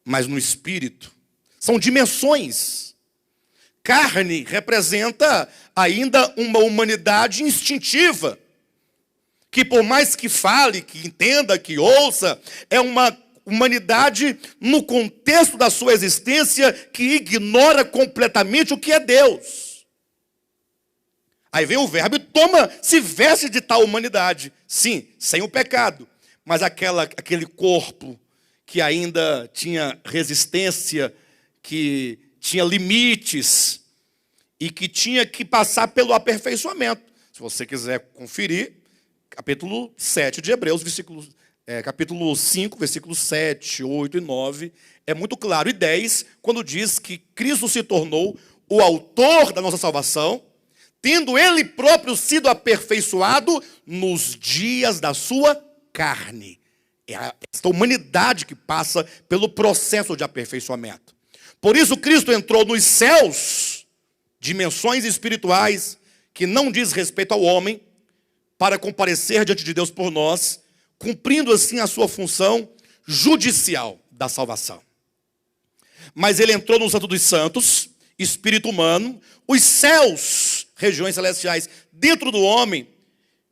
mas no espírito. São dimensões. Carne representa ainda uma humanidade instintiva, que por mais que fale, que entenda, que ouça, é uma humanidade no contexto da sua existência que ignora completamente o que é Deus. Aí vem o verbo e se veste de tal humanidade. Sim, sem o pecado, mas aquele corpo que ainda tinha resistência, que tinha limites e que tinha que passar pelo aperfeiçoamento. Se você quiser conferir, capítulo 7 de Hebreus, capítulo 5, versículos 7, 8 e 9, é muito claro. E 10, quando diz que Cristo se tornou o autor da nossa salvação, tendo ele próprio sido aperfeiçoado nos dias da sua carne. É esta humanidade que passa pelo processo de aperfeiçoamento. Por isso Cristo entrou nos céus, dimensões espirituais, que não diz respeito ao homem, para comparecer diante de Deus por nós, cumprindo assim a sua função judicial da salvação. Mas ele entrou no Santo dos Santos, espírito humano, os céus, regiões celestiais, dentro do homem,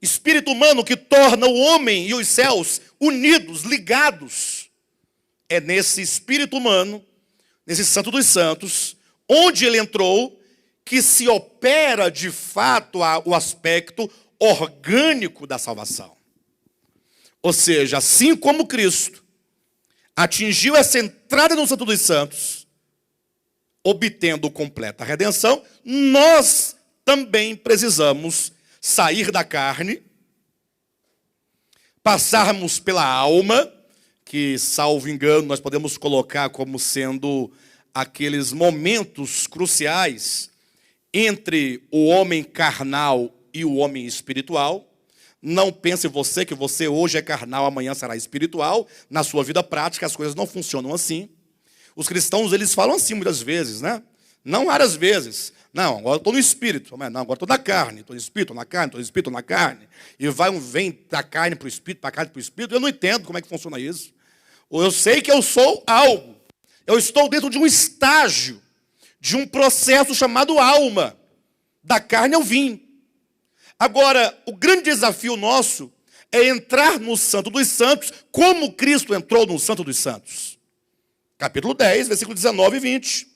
espírito humano que torna o homem e os céus unidos, ligados. É nesse espírito humano, nesse Santo dos Santos, onde ele entrou, que se opera de fato o aspecto orgânico da salvação. Ou seja, assim como Cristo atingiu essa entrada no Santo dos Santos, obtendo completa redenção, nós também precisamos sair da carne, passarmos pela alma, que, salvo engano, nós podemos colocar como sendo aqueles momentos cruciais entre o homem carnal e o homem espiritual. Não pense você que você hoje é carnal, amanhã será espiritual. Na sua vida prática as coisas não funcionam assim. Os cristãos, eles falam assim muitas vezes, né? Não várias vezes. Não, agora eu estou no espírito. Não, agora estou na carne. Estou no espírito, estou na carne, estou no espírito, estou na carne. E vem da carne para o espírito, para a carne para o espírito. Eu não entendo como é que funciona isso. Ou eu sei que eu sou algo. Eu estou dentro de um estágio, de um processo chamado alma. Da carne eu vim. Agora, o grande desafio nosso é entrar no Santo dos Santos, como Cristo entrou no Santo dos Santos. Capítulo 10, versículo 19 e 20.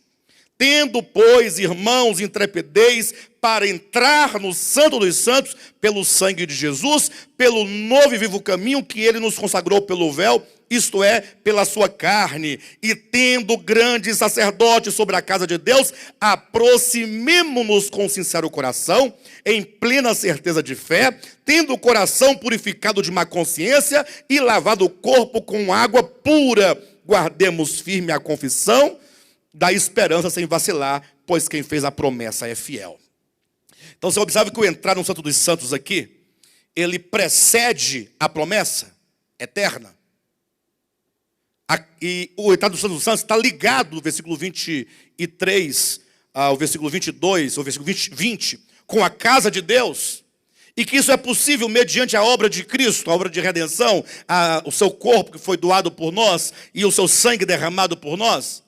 Tendo, pois, irmãos, intrepidez para entrar no Santo dos Santos, pelo sangue de Jesus, pelo novo e vivo caminho que ele nos consagrou pelo véu, isto é, pela sua carne, e tendo grande sacerdote sobre a casa de Deus, aproximemo-nos com sincero coração, em plena certeza de fé, tendo o coração purificado de má consciência e lavado o corpo com água pura, guardemos firme a confissão da esperança sem vacilar, pois quem fez a promessa é fiel. Então você observa que o entrar no Santo dos Santos aqui, ele precede a promessa eterna. E o entrar no Santo dos Santos está ligado no versículo 23 ao versículo 22, ou versículo 20, com a casa de Deus. E que isso é possível mediante a obra de Cristo, a obra de redenção, o seu corpo que foi doado por nós e o seu sangue derramado por nós.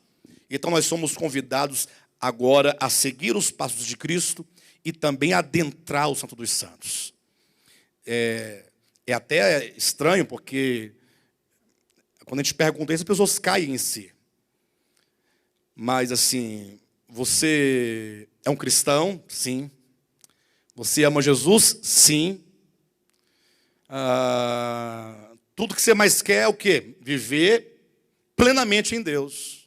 Então nós somos convidados agora a seguir os passos de Cristo e também a adentrar o Santo dos Santos. É até estranho, porque quando a gente pergunta isso, as pessoas caem em si. Mas assim, você é um cristão? Sim. Você ama Jesus? Sim. Tudo que você mais quer é o quê? Viver plenamente em Deus.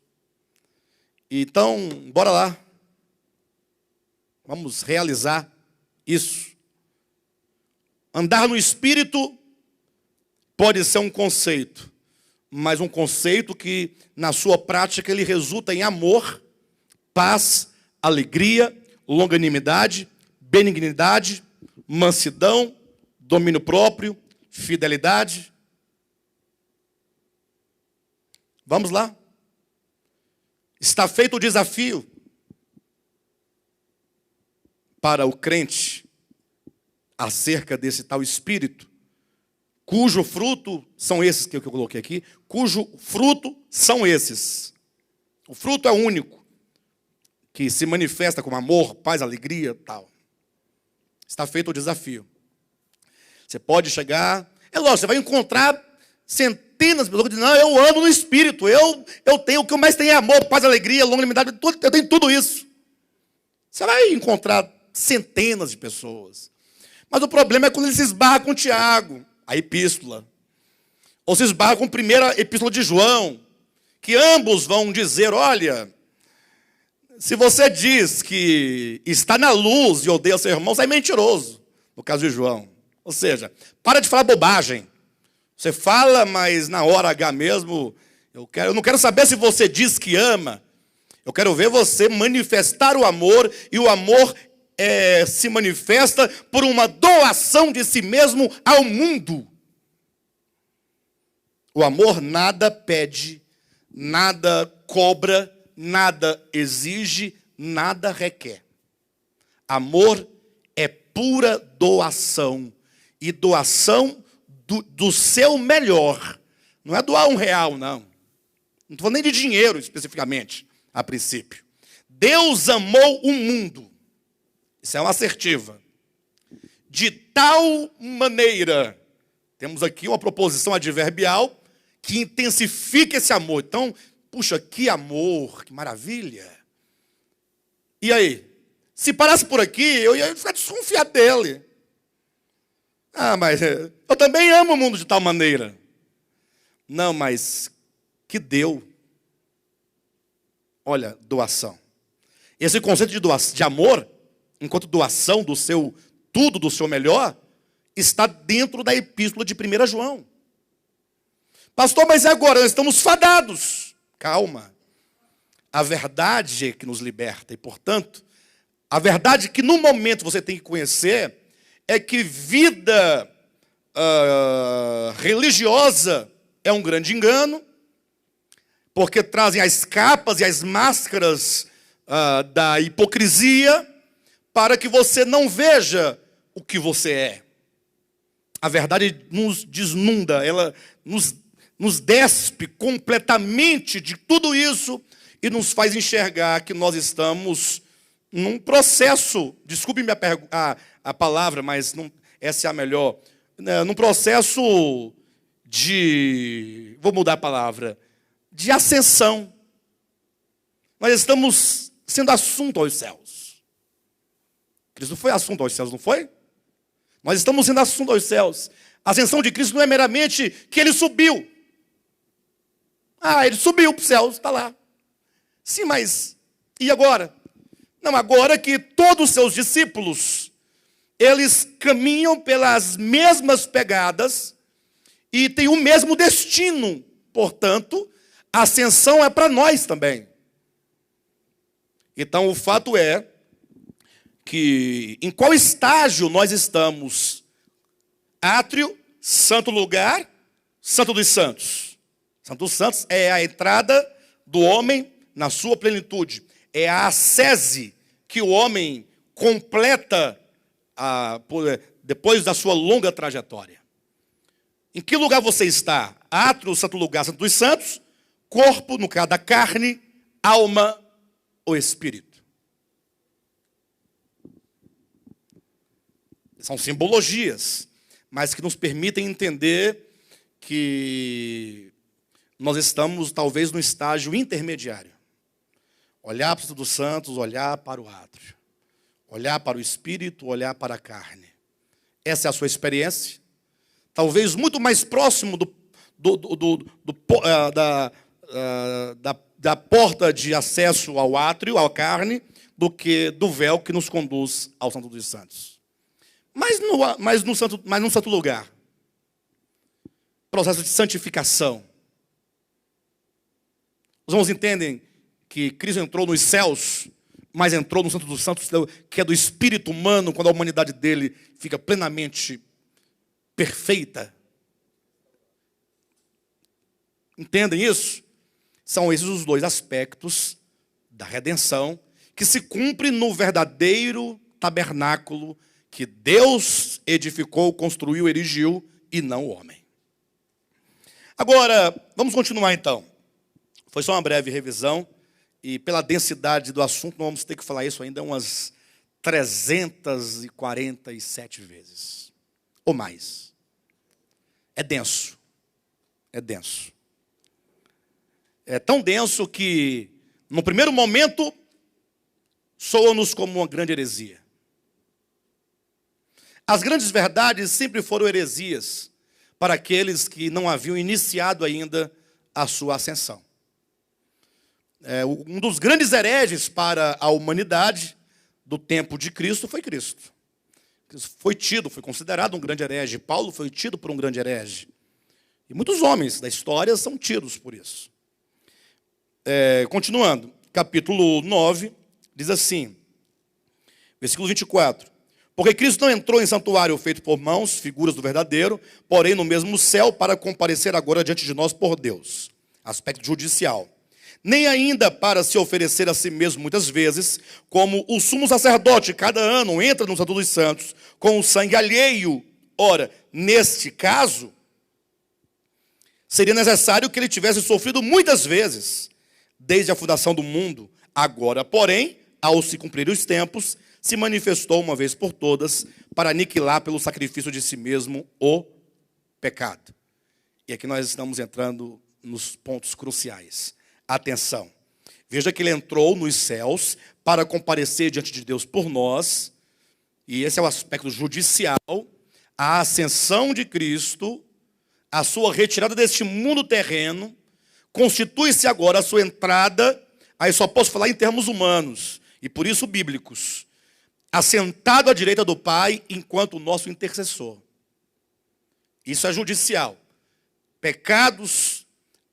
Então, bora lá. Vamos realizar isso. Andar no Espírito pode ser um conceito, mas um conceito que, na sua prática, ele resulta em amor, paz, alegria, longanimidade, benignidade, mansidão, domínio próprio, fidelidade. Vamos lá. Está feito o desafio para o crente acerca desse tal Espírito, cujo fruto são esses que eu coloquei aqui, cujo fruto são esses. O fruto é único, que se manifesta como amor, paz, alegria, tal. Está feito o desafio. Você pode chegar, é lógico, você vai encontrar centenas de pessoas que dizem, não, eu amo no Espírito, eu tenho, o que eu mais tenho é amor, paz, alegria, longanimidade, eu tenho tudo isso. Você vai encontrar centenas de pessoas. Mas o problema é quando ele se esbarra com Tiago, a epístola, ou se esbarra com a primeira epístola de João, que ambos vão dizer, olha, se você diz que está na luz e odeia seu irmão, você é mentiroso, no caso de João. Ou seja, para de falar bobagem. Você fala, mas na hora H mesmo, eu não quero saber se você diz que ama. Eu quero ver você manifestar o amor, e o amor se manifesta por uma doação de si mesmo ao mundo. O amor nada pede, nada cobra, nada exige, nada requer. Amor é pura doação, e doação do seu melhor. Não é doar R$1, não. Não estou falando nem de dinheiro especificamente, a princípio. Deus amou o mundo. Isso é uma assertiva. De tal maneira, temos aqui uma proposição adverbial que intensifica esse amor. Então, puxa, que amor, que maravilha. E aí? Se parasse por aqui, eu ia ficar desconfiado dele. Mas eu também amo o mundo de tal maneira. Não, mas que deu. Olha, doação. Esse conceito de amor, enquanto doação do seu tudo, do seu melhor, está dentro da epístola de 1 João. Pastor, mas agora nós estamos fadados. Calma. A verdade é que nos liberta. E, portanto, a verdade que no momento você tem que conhecer é que vida religiosa é um grande engano, porque trazem as capas e as máscaras da hipocrisia para que você não veja o que você é. A verdade nos desnuda, ela nos despe completamente de tudo isso e nos faz enxergar que nós estamos num processo, desculpe-me a palavra, mas não, essa é a melhor, né, num processo de, vou mudar a palavra, de ascensão. Nós estamos sendo assunto aos céus. Cristo foi assunto aos céus, não foi? Nós estamos sendo assunto aos céus. A ascensão de Cristo não é meramente que ele subiu. Ele subiu para os céus, está lá. Sim, mas e agora? Não, agora que todos os seus discípulos, eles caminham pelas mesmas pegadas e têm o mesmo destino. Portanto, a ascensão é para nós também. Então, o fato é que em qual estágio nós estamos? Átrio, santo lugar, santo dos santos. Santo dos santos é a entrada do homem na sua plenitude. É a ascese que o homem completa depois da sua longa trajetória. Em que lugar você está? Átrio, santo lugar, santo dos santos, corpo, no caso da carne, alma ou espírito. São simbologias, mas que nos permitem entender que nós estamos talvez no estágio intermediário. Olhar para o Santo dos Santos, olhar para o átrio. Olhar para o espírito, olhar para a carne. Essa é a sua experiência. Talvez muito mais próximo da porta de acesso ao átrio, à carne, do que do véu que nos conduz ao Santo dos Santos. Mas num santo lugar. Processo de santificação. Os irmãos entendem que Cristo entrou nos céus, mas entrou no Santo dos Santos, que é do espírito humano, quando a humanidade dele fica plenamente perfeita. Entendem isso? São esses os dois aspectos da redenção que se cumpre no verdadeiro tabernáculo que Deus edificou, construiu, erigiu, e não o homem. Agora, vamos continuar então. Foi só uma breve revisão, e pela densidade do assunto, nós vamos ter que falar isso ainda umas 347 vezes, ou mais. É denso. É denso. É tão denso que, no primeiro momento, soa-nos como uma grande heresia. As grandes verdades sempre foram heresias para aqueles que não haviam iniciado ainda a sua ascensão. Um dos grandes hereges para a humanidade do tempo de Cristo foi Cristo. Foi considerado um grande herege. Paulo foi tido por um grande herege. E muitos homens da história são tidos por isso. Continuando, capítulo 9, diz assim, versículo 24. Porque Cristo não entrou em santuário feito por mãos, figuras do verdadeiro, porém no mesmo céu, para comparecer agora diante de nós por Deus. Aspecto judicial. Nem ainda para se oferecer a si mesmo muitas vezes, como o sumo sacerdote cada ano entra no Santo dos Santos com o sangue alheio. Ora, neste caso, seria necessário que ele tivesse sofrido muitas vezes, desde a fundação do mundo. Agora, porém, ao se cumprir os tempos, se manifestou uma vez por todas para aniquilar pelo sacrifício de si mesmo o pecado. E aqui nós estamos entrando nos pontos cruciais. Atenção. Veja que ele entrou nos céus para comparecer diante de Deus por nós. E esse é o aspecto judicial. A ascensão de Cristo, a sua retirada deste mundo terreno, constitui-se agora a sua entrada, aí só posso falar em termos humanos, e por isso bíblicos, assentado à direita do Pai, enquanto o nosso intercessor. Isso é judicial. Pecados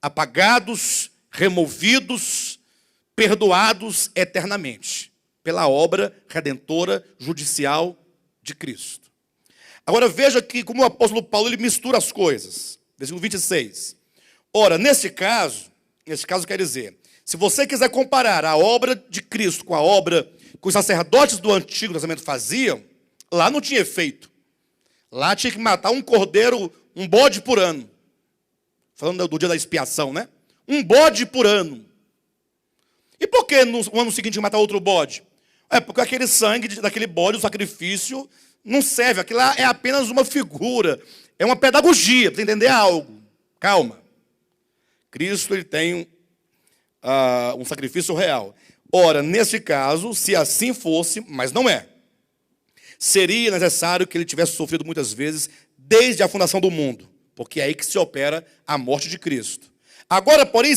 apagados, removidos, perdoados eternamente, pela obra redentora, judicial de Cristo. Agora veja que como o apóstolo Paulo ele mistura as coisas. Versículo 26. Ora, nesse caso quer dizer, se você quiser comparar a obra de Cristo com a obra que os sacerdotes do Antigo Testamento faziam, lá não tinha efeito. Lá tinha que matar um cordeiro, um bode por ano. Falando do dia da expiação, né? Um bode por ano. E por que no ano seguinte matar outro bode? Porque aquele sangue daquele bode, o sacrifício, não serve, aquilo lá é apenas uma figura, é uma pedagogia, para você entender algo. Calma. Cristo ele tem um sacrifício real. Ora, nesse caso, se assim fosse, mas não é, seria necessário que ele tivesse sofrido muitas vezes desde a fundação do mundo, porque é aí que se opera a morte de Cristo. Agora, porém,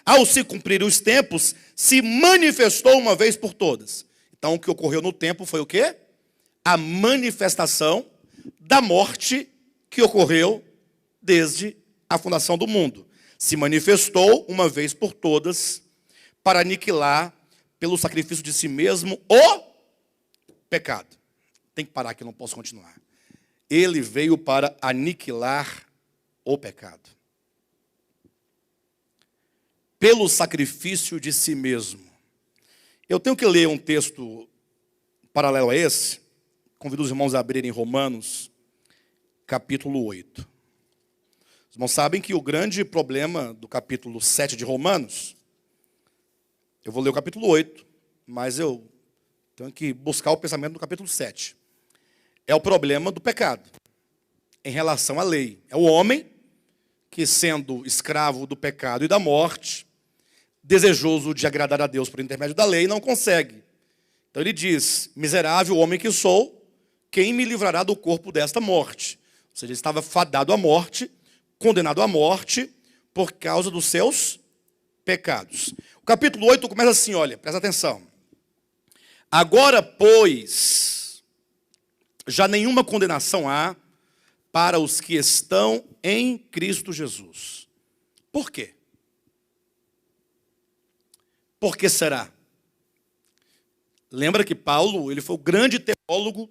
ao se cumprir os tempos, se manifestou uma vez por todas. Então, o que ocorreu no tempo foi o quê? A manifestação da morte que ocorreu desde a fundação do mundo. Se manifestou uma vez por todas para aniquilar, pelo sacrifício de si mesmo, o pecado. Tem que parar aqui, não posso continuar. Ele veio para aniquilar o pecado. Pelo sacrifício de si mesmo. Eu tenho que ler um texto paralelo a esse. Convido os irmãos a abrirem Romanos, capítulo 8. Os irmãos sabem que o grande problema do capítulo 7 de Romanos, eu vou ler o capítulo 8, mas eu tenho que buscar o pensamento do capítulo 7. É o problema do pecado, em relação à lei. É o homem que, sendo escravo do pecado e da morte, desejoso de agradar a Deus por intermédio da lei, não consegue. Então ele diz, miserável homem que sou, quem me livrará do corpo desta morte? Ou seja, ele estava fadado à morte, condenado à morte, por causa dos seus pecados. O capítulo 8 começa assim, olha, presta atenção. Agora, pois, já nenhuma condenação há para os que estão em Cristo Jesus. Por quê? Por que será? Lembra que Paulo, ele foi o grande teólogo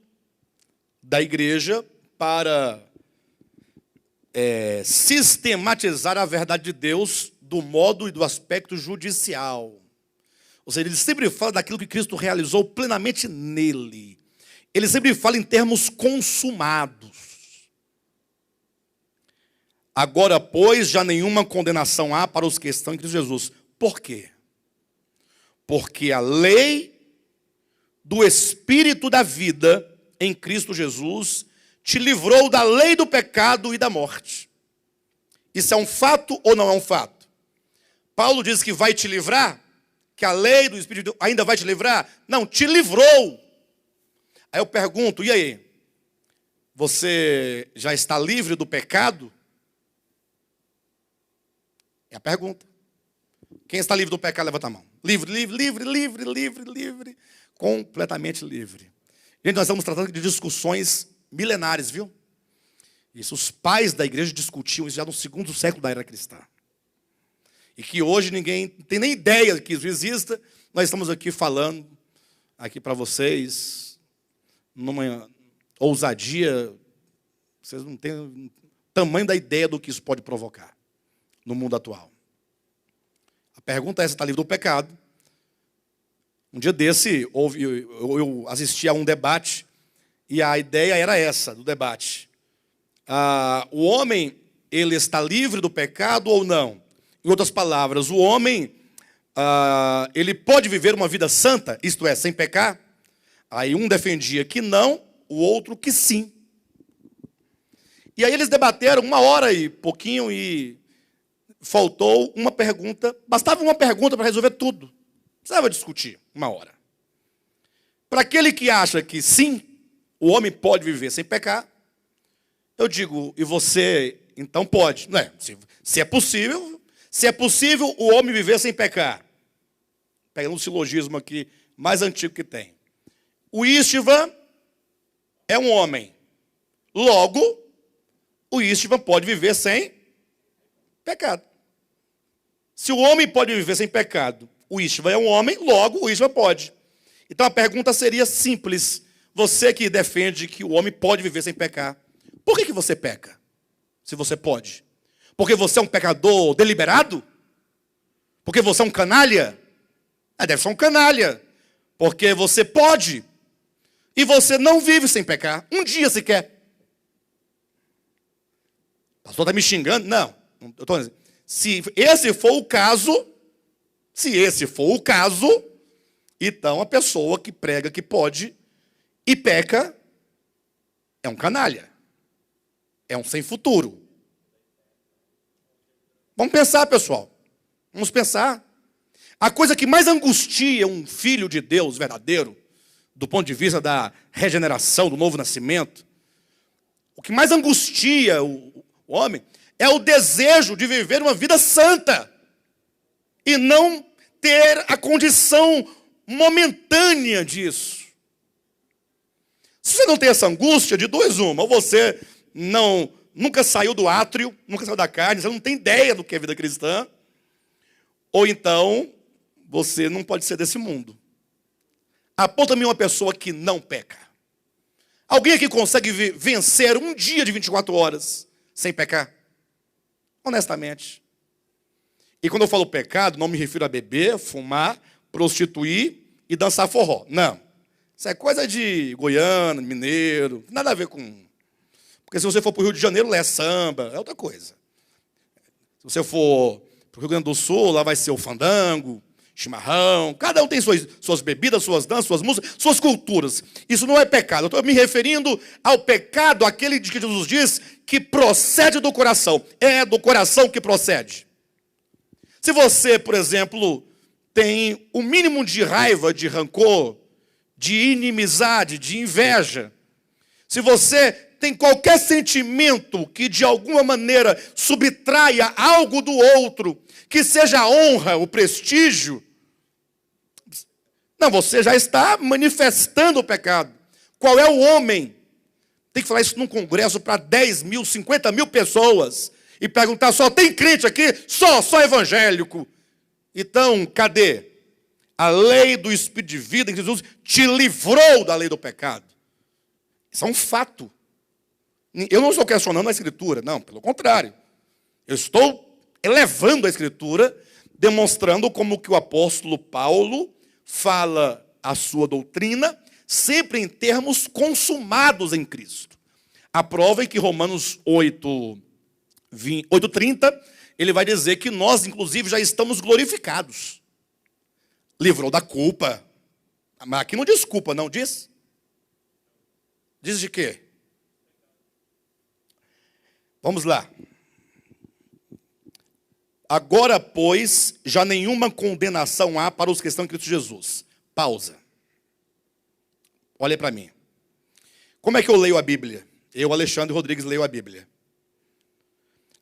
da igreja para sistematizar a verdade de Deus do modo e do aspecto judicial. Ou seja, ele sempre fala daquilo que Cristo realizou plenamente nele. Ele sempre fala em termos consumados. Agora, pois, já nenhuma condenação há para os que estão em Cristo Jesus. Por quê? Porque a lei do Espírito da vida em Cristo Jesus te livrou da lei do pecado e da morte. Isso é um fato ou não é um fato? Paulo diz que vai te livrar, que a lei do Espírito ainda vai te livrar. Não, te livrou. Aí eu pergunto, e aí? Você já está livre do pecado? É a pergunta. Quem está livre do pecado, levanta a mão. Livre, livre, livre, livre, livre, livre. Completamente livre. Gente, nós estamos tratando de discussões milenares, viu? Isso, os pais da igreja discutiam isso já no segundo século da era cristã. E que hoje ninguém tem nem ideia que isso exista. Nós estamos aqui falando, aqui para vocês, numa ousadia, vocês não têm o tamanho da ideia do que isso pode provocar no mundo atual. A pergunta é, você está livre do pecado? Um dia desse, eu assisti a um debate, e a ideia era essa, do debate. O homem, ele está livre do pecado ou não? Em outras palavras, o homem, ele pode viver uma vida santa, isto é, sem pecar? Aí um defendia que não, o outro que sim. E aí eles debateram 1 hora e pouquinho, e faltou uma pergunta, bastava uma pergunta para resolver tudo. Não precisava discutir 1 hora. Para aquele que acha que sim, o homem pode viver sem pecar, eu digo, e você, então pode. Não é? Se é possível o homem viver sem pecar. Pegando um silogismo aqui, mais antigo que tem. O Istvan é um homem. Logo, o Istvan pode viver sem pecado. Se o homem pode viver sem pecado, o Istvan é um homem, logo o Istvan pode. Então a pergunta seria simples. Você que defende que o homem pode viver sem pecar, por que você peca? Se você pode? Porque você é um pecador deliberado? Porque você é um canalha? Deve ser um canalha. Porque você pode. E você não vive sem pecar. Um dia sequer. O pastor está me xingando? Não. Eu estou dizendo. Se esse for o caso, então a pessoa que prega que pode e peca é um canalha. É um sem futuro. Vamos pensar, pessoal. Vamos pensar. A coisa que mais angustia um filho de Deus verdadeiro, do ponto de vista da regeneração, do novo nascimento, o que mais angustia o homem é o desejo de viver uma vida santa e não ter a condição momentânea disso. Se você não tem essa angústia, de duas uma, ou você nunca saiu do átrio, nunca saiu da carne, você não tem ideia do que é vida cristã, ou então você não pode ser desse mundo. Aponta-me uma pessoa que não peca. Alguém aqui consegue vencer um dia de 24 horas sem pecar? Honestamente. E quando eu falo pecado, não me refiro a beber, fumar, prostituir e dançar forró. Não. Isso é coisa de goiano, mineiro, nada a ver com... Porque se você for para o Rio de Janeiro, lá é samba, é outra coisa. Se você for para o Rio Grande do Sul, lá vai ser o fandango, chimarrão. Cada um tem suas bebidas, suas danças, suas músicas, suas culturas. Isso não é pecado. Eu estou me referindo ao pecado, aquele de que Jesus diz que procede do coração. É do coração que procede. Se você, por exemplo, tem o mínimo de raiva, de rancor, de inimizade, de inveja, se você tem qualquer sentimento que de alguma maneira subtraia algo do outro, que seja a honra, o prestígio, não, você já está manifestando o pecado. Qual é o homem? Tem que falar isso num congresso para 10 mil, 50 mil pessoas e perguntar, só tem crente aqui? Só evangélico. Então, cadê? A lei do Espírito de vida em Jesus te livrou da lei do pecado. Isso é um fato. Eu não estou questionando a Escritura, não, pelo contrário. Eu estou elevando a Escritura, demonstrando como que o apóstolo Paulo fala a sua doutrina, sempre em termos consumados em Cristo. A prova é que Romanos 8:30, ele vai dizer que nós, inclusive, já estamos glorificados. Livrou da culpa. Mas aqui não diz culpa, não diz? Diz de quê? Vamos lá. Agora, pois, já nenhuma condenação há para os que estão em Cristo Jesus. Pausa. Olha para mim. Como é que eu leio a Bíblia? Eu, Alexandre Rodrigues, leio a Bíblia.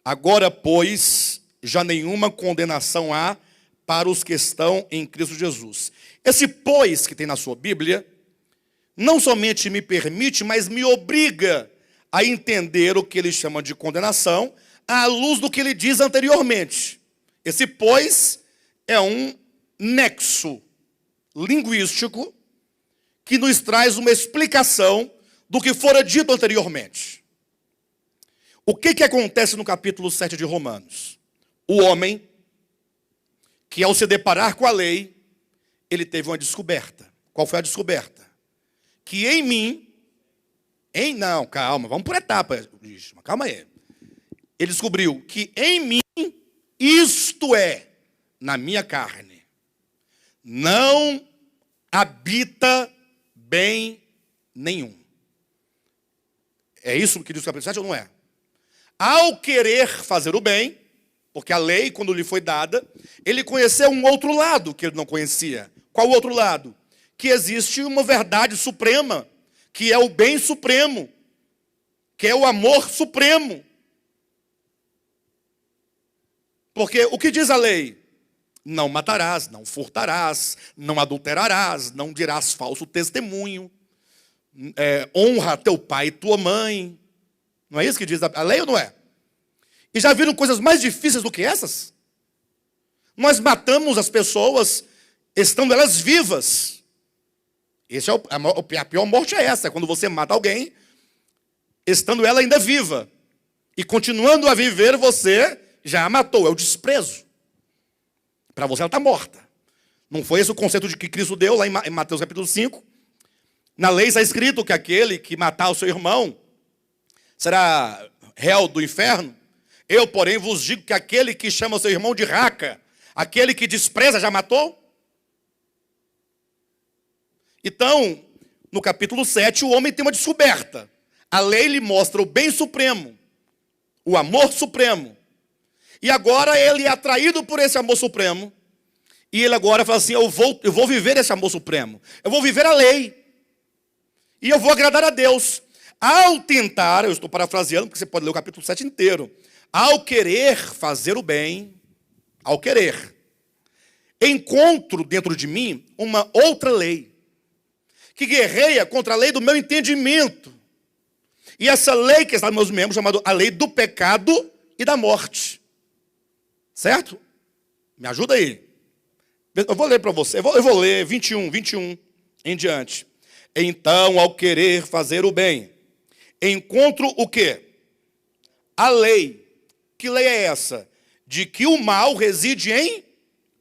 Agora, pois, já nenhuma condenação há para os que estão em Cristo Jesus. Esse pois que tem na sua Bíblia, não somente me permite, mas me obriga a entender o que ele chama de condenação, à luz do que ele diz anteriormente. Esse pois é um nexo linguístico que nos traz uma explicação do que fora dito anteriormente. O que acontece no capítulo 7 de Romanos? O homem, que ao se deparar com a lei, ele teve uma descoberta. Qual foi a descoberta? Que em mim, não, calma, vamos por etapas, calma aí. Ele descobriu que em mim, isto é, na minha carne, não habita bem nenhum. É isso que diz o capítulo 7 ou não é? Ao querer fazer o bem, porque a lei, quando lhe foi dada, ele conheceu um outro lado que ele não conhecia. Qual o outro lado? Que existe uma verdade suprema, que é o bem supremo, que é o amor supremo. Porque o que diz a lei? Não matarás, não furtarás, não adulterarás, não dirás falso testemunho, honra teu pai e tua mãe. Não é isso que diz a lei ou não é? E já viram coisas mais difíceis do que essas? Nós matamos as pessoas estando elas vivas. A pior morte é essa, quando você mata alguém estando ela ainda viva. E continuando a viver, você já a matou, é o desprezo. Para você ela está morta. Não foi esse o conceito de que Cristo deu lá em Mateus capítulo 5? Na lei está escrito que aquele que matar o seu irmão será réu do inferno. Eu, porém, vos digo que aquele que chama o seu irmão de raca, aquele que despreza, já matou? Então, no capítulo 7, o homem tem uma descoberta. A lei lhe mostra o bem supremo, o amor supremo. E agora ele é atraído por esse amor supremo. E ele agora fala assim, eu vou viver esse amor supremo. Eu vou viver a lei. E eu vou agradar a Deus. Ao tentar, eu estou parafraseando, porque você pode ler o capítulo 7 inteiro. Ao querer fazer o bem, ao querer, encontro dentro de mim uma outra lei, que guerreia contra a lei do meu entendimento. E essa lei que está nos meus membros, chamada a lei do pecado e da morte. Certo? Me ajuda aí. Eu vou ler para você. Eu vou ler 21 em diante. Então, ao querer fazer o bem, encontro o quê? A lei. Que lei é essa? De que o mal reside em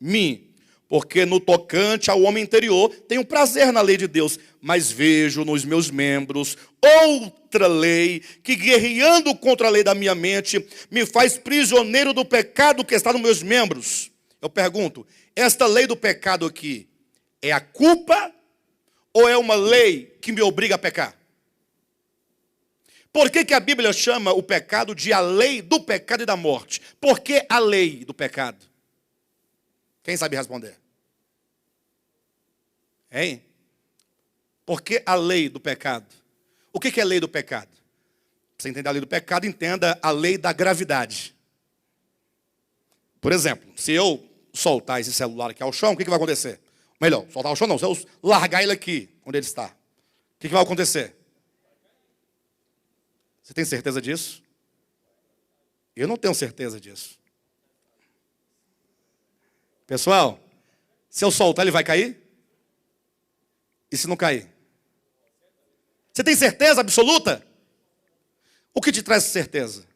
mim. Porque no tocante ao homem interior, tenho prazer na lei de Deus, mas vejo nos meus membros outra lei, que guerreando contra a lei da minha mente, me faz prisioneiro do pecado que está nos meus membros. Eu pergunto, esta lei do pecado aqui, é a culpa ou é uma lei que me obriga a pecar? Por que a Bíblia chama o pecado de a lei do pecado e da morte? Por que a lei do pecado? Quem sabe responder? Hein? Por que a lei do pecado? O que é a lei do pecado? Para você entender a lei do pecado, entenda a lei da gravidade. Por exemplo, se eu soltar esse celular aqui ao chão, o que vai acontecer? Melhor, soltar ao chão não, se eu largar ele aqui, onde ele está, o que vai acontecer? Você tem certeza disso? Eu não tenho certeza disso. Pessoal, se eu soltar, ele vai cair? E se não cair? Você tem certeza absoluta? O que te traz certeza?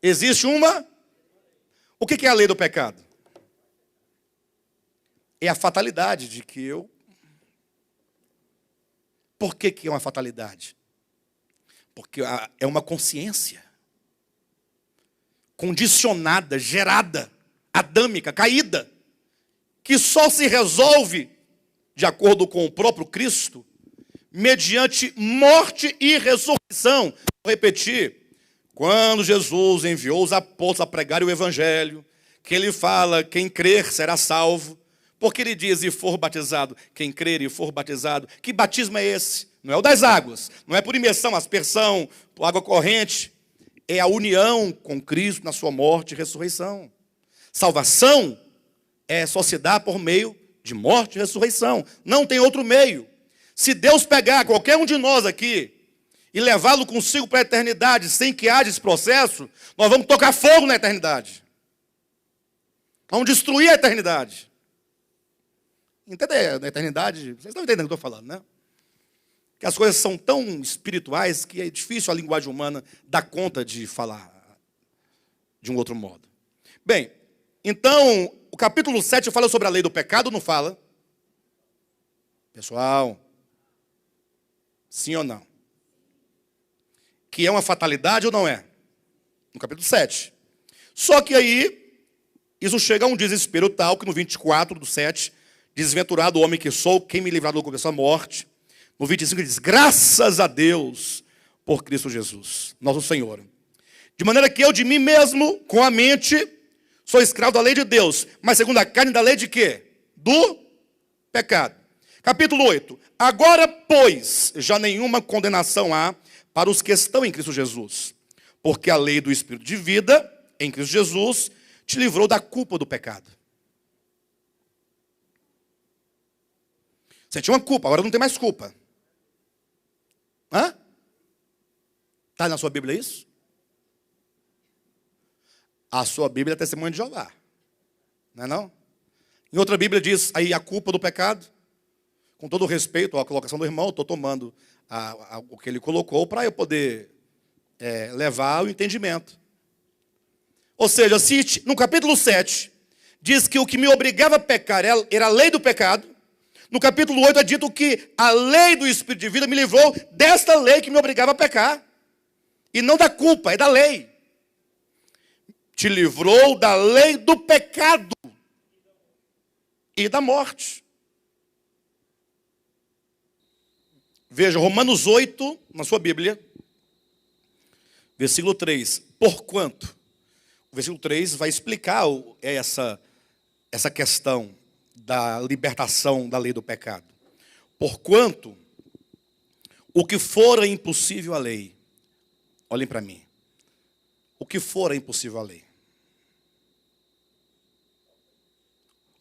Existe uma? O que é a lei do pecado? É a fatalidade de que eu... Por que é uma fatalidade? Porque é uma consciência condicionada, gerada, adâmica, caída, que só se resolve, de acordo com o próprio Cristo, mediante morte e ressurreição. Vou repetir. Quando Jesus enviou os apóstolos a pregar o evangelho, que ele fala, quem crer será salvo, porque ele diz, e for batizado, quem crer e for batizado, que batismo é esse? Não é o das águas, não é por imersão, aspersão, por água corrente, é a união com Cristo na sua morte e ressurreição. Salvação só se dá por meio de morte e ressurreição, não tem outro meio. Se Deus pegar qualquer um de nós aqui e levá-lo consigo para a eternidade, sem que haja esse processo, nós vamos tocar fogo na eternidade. Vamos destruir a eternidade. Entender? Na eternidade, vocês estão entendendo o que eu estou falando, né? Que as coisas são tão espirituais que é difícil a linguagem humana dar conta de falar de um outro modo. Bem, então, o capítulo 7 fala sobre a lei do pecado, não fala? Pessoal, sim ou não? Que é uma fatalidade ou não é? No capítulo 7. Só que aí, isso chega a um desespero tal que no 24 do 7, desventurado o homem que sou, quem me livrará do corpo dessa morte. No 25 ele diz, graças a Deus por Cristo Jesus, nosso Senhor. De maneira que eu de mim mesmo, com a mente, sou escravo da lei de Deus, mas segundo a carne da lei de quê? Do pecado. Capítulo 8. Agora, pois, já nenhuma condenação há para os que estão em Cristo Jesus, porque a lei do Espírito de vida, em Cristo Jesus, te livrou da culpa do pecado. Você tinha uma culpa, agora não tem mais culpa. Hã? Está na sua Bíblia isso? A sua Bíblia é testemunho de Jeová. Não é não? Em outra Bíblia diz aí a culpa do pecado. Com todo o respeito à colocação do irmão, estou tomando o que ele colocou para eu poder levar o entendimento. Ou seja, se no capítulo 7 diz que o que me obrigava a pecar era a lei do pecado, no capítulo 8 é dito que a lei do Espírito de vida me livrou desta lei que me obrigava a pecar. E não da culpa, é da lei. Te livrou da lei do pecado e da morte. Veja, Romanos 8, na sua Bíblia, versículo 3. Porquanto, o versículo 3 vai explicar essa questão da libertação da lei do pecado. Porquanto, o que fora impossível à lei, olhem para mim, o que fora impossível à lei.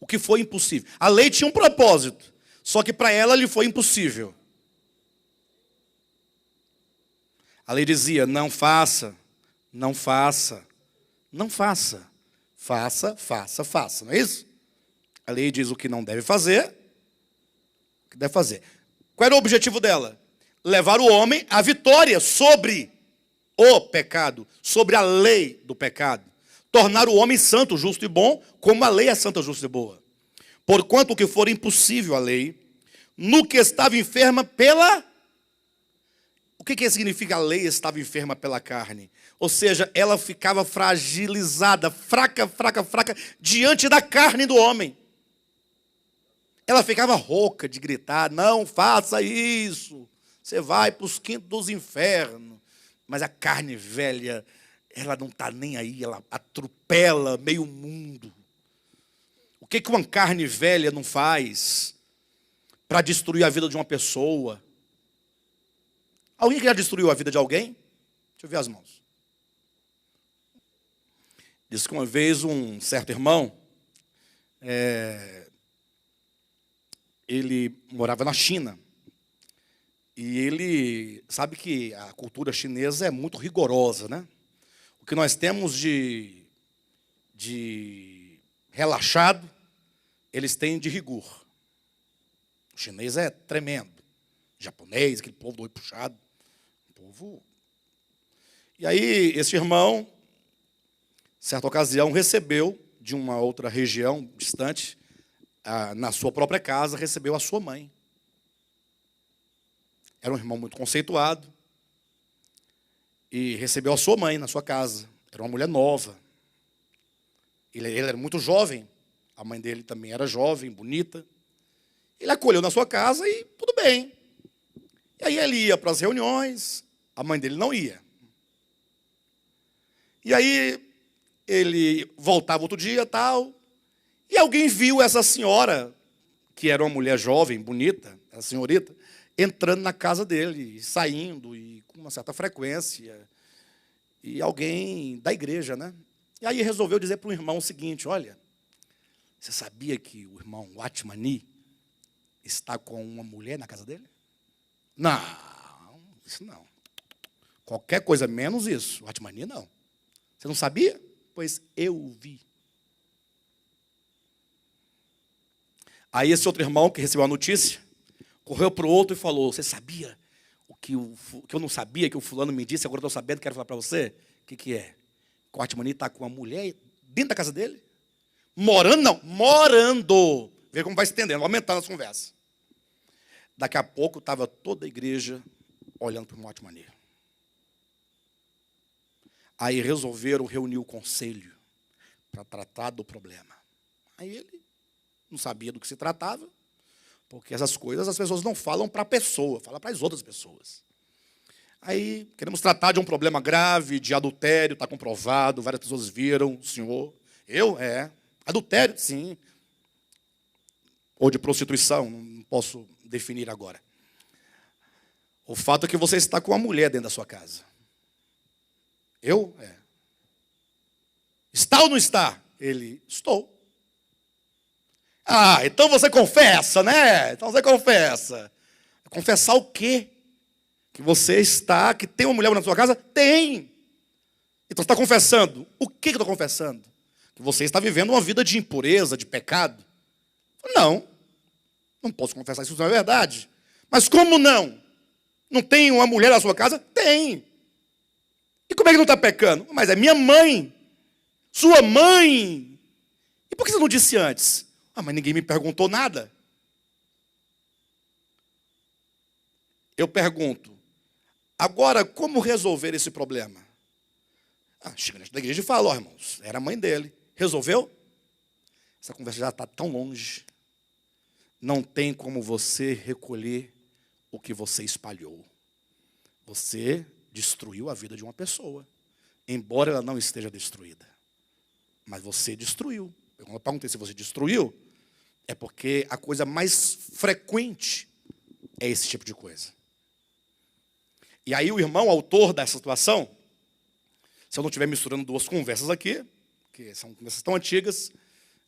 O que foi impossível. A lei tinha um propósito, só que para ela lhe foi impossível. A lei dizia, não faça, não faça, não faça, faça, faça, faça, não é isso? A lei diz o que não deve fazer, o que deve fazer. Qual era o objetivo dela? Levar o homem à vitória sobre o pecado, sobre a lei do pecado. Tornar o homem santo, justo e bom, como a lei é santa, justa e boa. Porquanto o que for impossível à lei, no que estava enferma pela... O que significa a lei estava enferma pela carne? Ou seja, ela ficava fragilizada, fraca, fraca, fraca, diante da carne do homem. Ela ficava rouca de gritar, não faça isso, você vai para os quintos dos infernos. Mas a carne velha, ela não está nem aí, ela atropela meio mundo. O que uma carne velha não faz para destruir a vida de uma pessoa? Alguém que já destruiu a vida de alguém? Deixa eu ver as mãos. Diz que uma vez um certo irmão, ele morava na China. E ele sabe que a cultura chinesa é muito rigorosa, né? O que nós temos de relaxado, eles têm de rigor. O chinês é tremendo. O japonês, aquele povo do olho puxado. E aí, esse irmão, certa ocasião, recebeu de uma outra região distante, na sua própria casa, recebeu a sua mãe. Era um irmão muito conceituado. E recebeu a sua mãe na sua casa. Era uma mulher nova. Ele era muito jovem. A mãe dele também era jovem, bonita. Ele acolheu na sua casa e tudo bem. E aí ele ia para as reuniões, a mãe dele não ia. E aí ele voltava outro dia, tal, e alguém viu essa senhora, que era uma mulher jovem, bonita, a senhorita, entrando na casa dele, saindo, e com uma certa frequência, e alguém da igreja, né? E aí resolveu dizer para o irmão o seguinte, olha, você sabia que o irmão Watmani está com uma mulher na casa dele? Não, isso não. Qualquer coisa menos isso. Watmani não. Você não sabia? Pois eu vi. Aí esse outro irmão que recebeu a notícia, correu para o outro e falou, você sabia o que eu não sabia, que o fulano me disse, agora estou sabendo, quero falar para você? O que é? O Watmani está com uma mulher dentro da casa dele? Morando? Não, morando. Vê como vai se estendendo, aumentando as conversas. Daqui a pouco estava toda a igreja olhando para o Watmani. Aí resolveram reunir o conselho para tratar do problema. Aí ele não sabia do que se tratava, porque essas coisas as pessoas não falam para a pessoa, falam para as outras pessoas. Aí queremos tratar de um problema grave, de adultério, está comprovado, várias pessoas viram o senhor. Eu? Adultério, sim. Ou de prostituição, não posso definir agora. O fato é que você está com uma mulher dentro da sua casa. Eu? Está ou não está? Ele, estou. Ah, então você confessa, né? Então você confessa. Confessar o quê? Que você está, que tem uma mulher na sua casa? Tem. Então você está confessando. O que eu estou confessando? Que você está vivendo uma vida de impureza, de pecado. Não. Não posso confessar isso, não é verdade. Mas como não? Não tem uma mulher na sua casa? Tem. E como é que não está pecando? Mas é minha mãe. Sua mãe. E por que você não disse antes? Ah, mas ninguém me perguntou nada. Eu pergunto, agora como resolver esse problema? Chega na igreja e fala, irmãos, era a mãe dele. Resolveu? Essa conversa já está tão longe. Não tem como você recolher o que você espalhou. Você destruiu a vida de uma pessoa, embora ela não esteja destruída. Mas você destruiu. Quando eu perguntei se você destruiu, é porque a coisa mais frequente é esse tipo de coisa. E aí o irmão, autor dessa situação, se eu não estiver misturando duas conversas aqui, que são conversas tão antigas,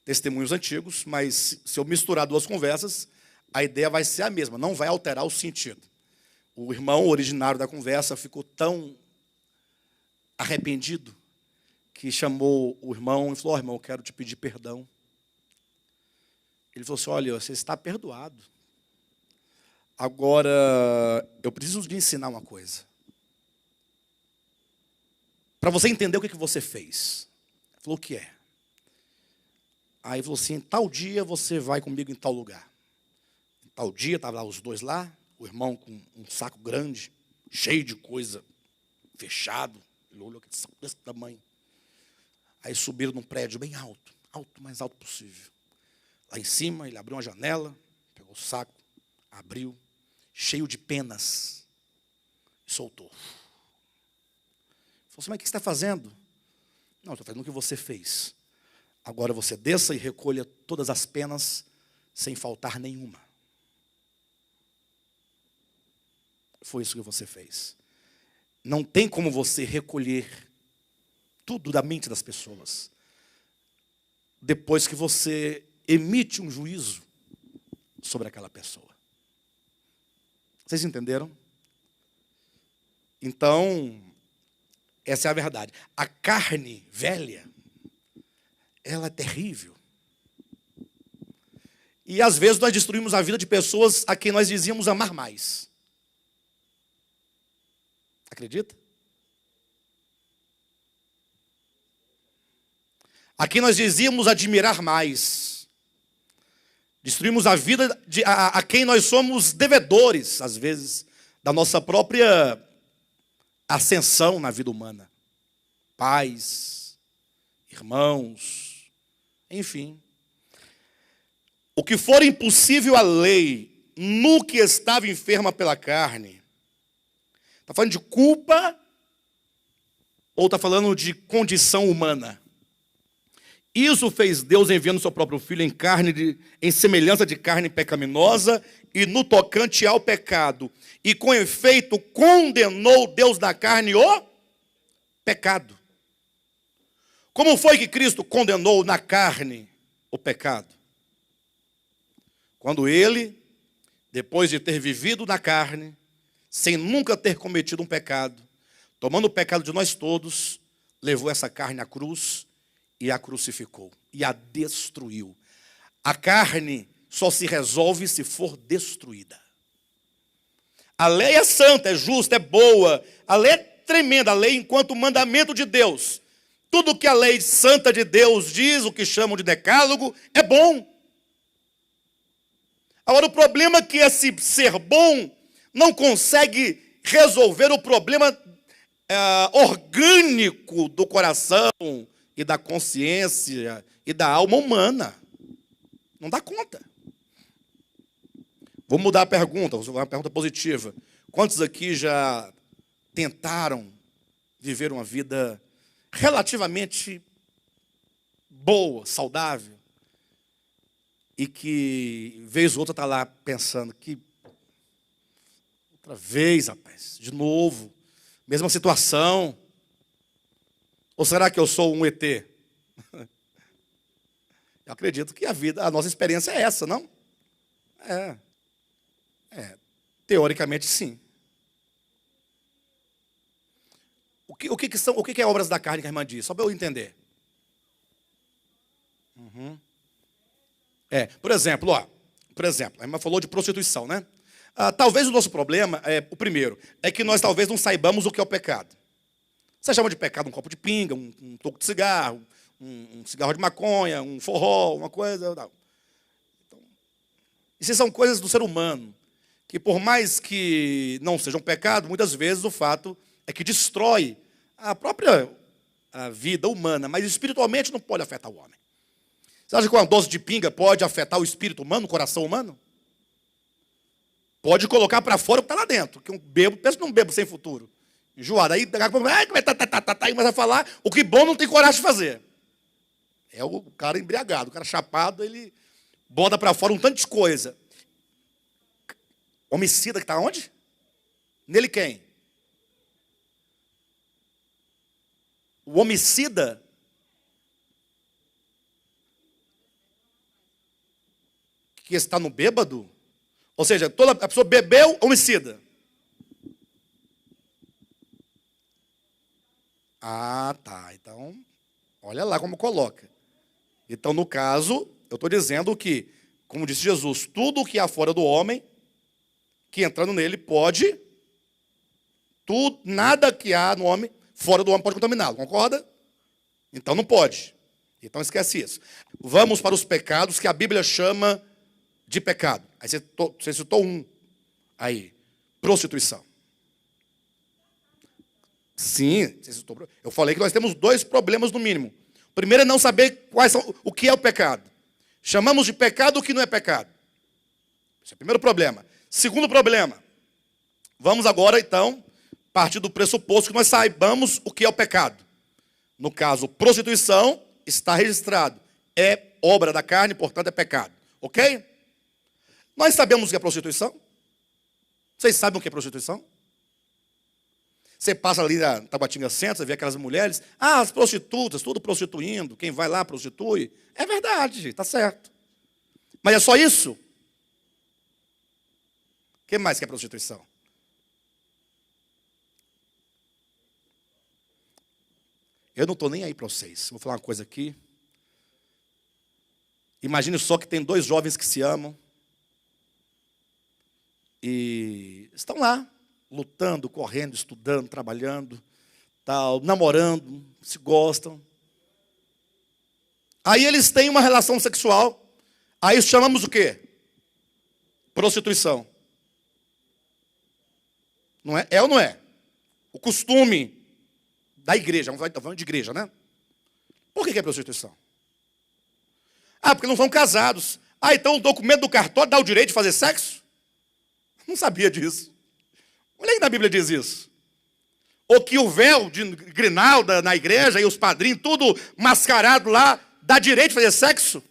testemunhos antigos, mas se eu misturar duas conversas, a ideia vai ser a mesma, não vai alterar o sentido. O irmão originário da conversa ficou tão arrependido que chamou o irmão e falou: irmão, eu quero te pedir perdão. Ele falou assim: olha, você está perdoado. Agora, eu preciso lhe ensinar uma coisa. Para você entender o que você fez. Ele falou: o que é? Aí ele falou assim: tal dia você vai comigo em tal lugar. Em tal dia, estavam lá os dois lá, o irmão com um saco grande, cheio de coisa, fechado. Ele olhou aquele saco desse tamanho. Aí subiram num prédio bem alto, alto, mais alto possível. Lá em cima, ele abriu uma janela, pegou o saco, abriu, cheio de penas, e soltou. Falou assim: mas o que você está fazendo? Não, estou fazendo o que você fez. Agora você desça e recolha todas as penas, sem faltar nenhuma. Foi isso que você fez. Não tem como você recolher tudo da mente das pessoas depois que você emite um juízo sobre aquela pessoa. Vocês entenderam? Então, essa é a verdade. A carne velha, ela é terrível. E às vezes nós destruímos a vida de pessoas a quem nós dizíamos amar mais. Acredita? A quem nós dizíamos admirar mais. Destruímos a vida a quem nós somos devedores, às vezes, da nossa própria ascensão na vida humana. Pais, irmãos, enfim. O que for impossível à lei, no que estava enferma pela carne, está falando de culpa ou está falando de condição humana? Isso fez Deus enviando seu próprio Filho em semelhança de carne pecaminosa e no tocante ao pecado. E com efeito condenou Deus na carne o pecado. Como foi que Cristo condenou na carne o pecado? Quando ele, depois de ter vivido na carne, sem nunca ter cometido um pecado, tomando o pecado de nós todos, levou essa carne à cruz e a crucificou, e a destruiu. A carne só se resolve se for destruída. A lei é santa, é justa, é boa. A lei é tremenda, a lei enquanto mandamento de Deus. Tudo que a lei santa de Deus diz, o que chamam de decálogo, é bom. Agora, o problema é que esse ser bom não consegue resolver o problema orgânico do coração e da consciência e da alma humana. Não dá conta. Vou mudar a pergunta, vou fazer uma pergunta positiva. Quantos aqui já tentaram viver uma vida relativamente boa, saudável, e que, vez ou outra, está lá pensando que outra vez, rapaz, de novo, mesma situação. Ou será que eu sou um ET? Eu acredito que a nossa experiência é essa, não? Teoricamente, sim. O que é obras da carne que a irmã diz? Só para eu entender. Por exemplo, a irmã falou de prostituição, né? Talvez o nosso problema, o primeiro, é que nós talvez não saibamos o que é o pecado. Você chama de pecado um copo de pinga, um toco de cigarro, um cigarro de maconha, um forró, uma coisa. Não. Então, isso são coisas do ser humano, que por mais que não sejam pecado, muitas vezes o fato é que destrói a própria vida humana, mas espiritualmente não pode afetar o homem. Você acha que uma dose de pinga pode afetar o espírito humano, o coração humano? Pode colocar para fora o que está lá dentro. Que um bebo, pensa num bebo sem futuro. Enjoado. Aí daqui a pouco, aí começa a falar o que bom não tem coragem de fazer. É o cara embriagado, o cara chapado, ele bota para fora um tanto de coisa. Homicida que está onde? Nele quem? O homicida que está no bêbado, ou seja, toda a pessoa bebeu, homicida. Ah, tá. Então, olha lá como coloca. Então, no caso, eu estou dizendo que, como disse Jesus, tudo o que há fora do homem, que entrando nele pode, tudo, nada que há no homem, fora do homem pode contaminá-lo, concorda? Então não pode. Então esquece isso. Vamos para os pecados que a Bíblia chama de pecado. Aí você citou um. Aí, prostituição. Sim, eu falei que nós temos 2 problemas no mínimo. O primeiro é não saber o que é o pecado. Chamamos de pecado o que não é pecado. Esse é o primeiro problema. Segundo problema, vamos agora então partir do pressuposto que nós saibamos o que é o pecado. No caso, prostituição está registrado. É obra da carne, portanto é pecado. Ok? Nós sabemos o que é prostituição? Vocês sabem o que é prostituição? Você passa ali na Tabatinga Centro, você vê aquelas mulheres, as prostitutas, tudo prostituindo, quem vai lá prostitui. É verdade, está certo. Mas é só isso? O que mais que é prostituição? Eu não estou nem aí para vocês. Vou falar uma coisa aqui. Imagine só que tem 2 jovens que se amam e estão lá, lutando, correndo, estudando, trabalhando, tal, namorando, se gostam. Aí eles têm uma relação sexual. Aí chamamos o quê? Prostituição. Não é? É ou não é? O costume da igreja, vamos falar de igreja, né? Por que é prostituição? Ah, porque não são casados. Ah, então o documento do cartório dá o direito de fazer sexo? Não sabia disso. Olha aí que na Bíblia diz isso. Ou que o véu de grinalda na igreja e os padrinhos, tudo mascarado lá, dá direito de fazer sexo?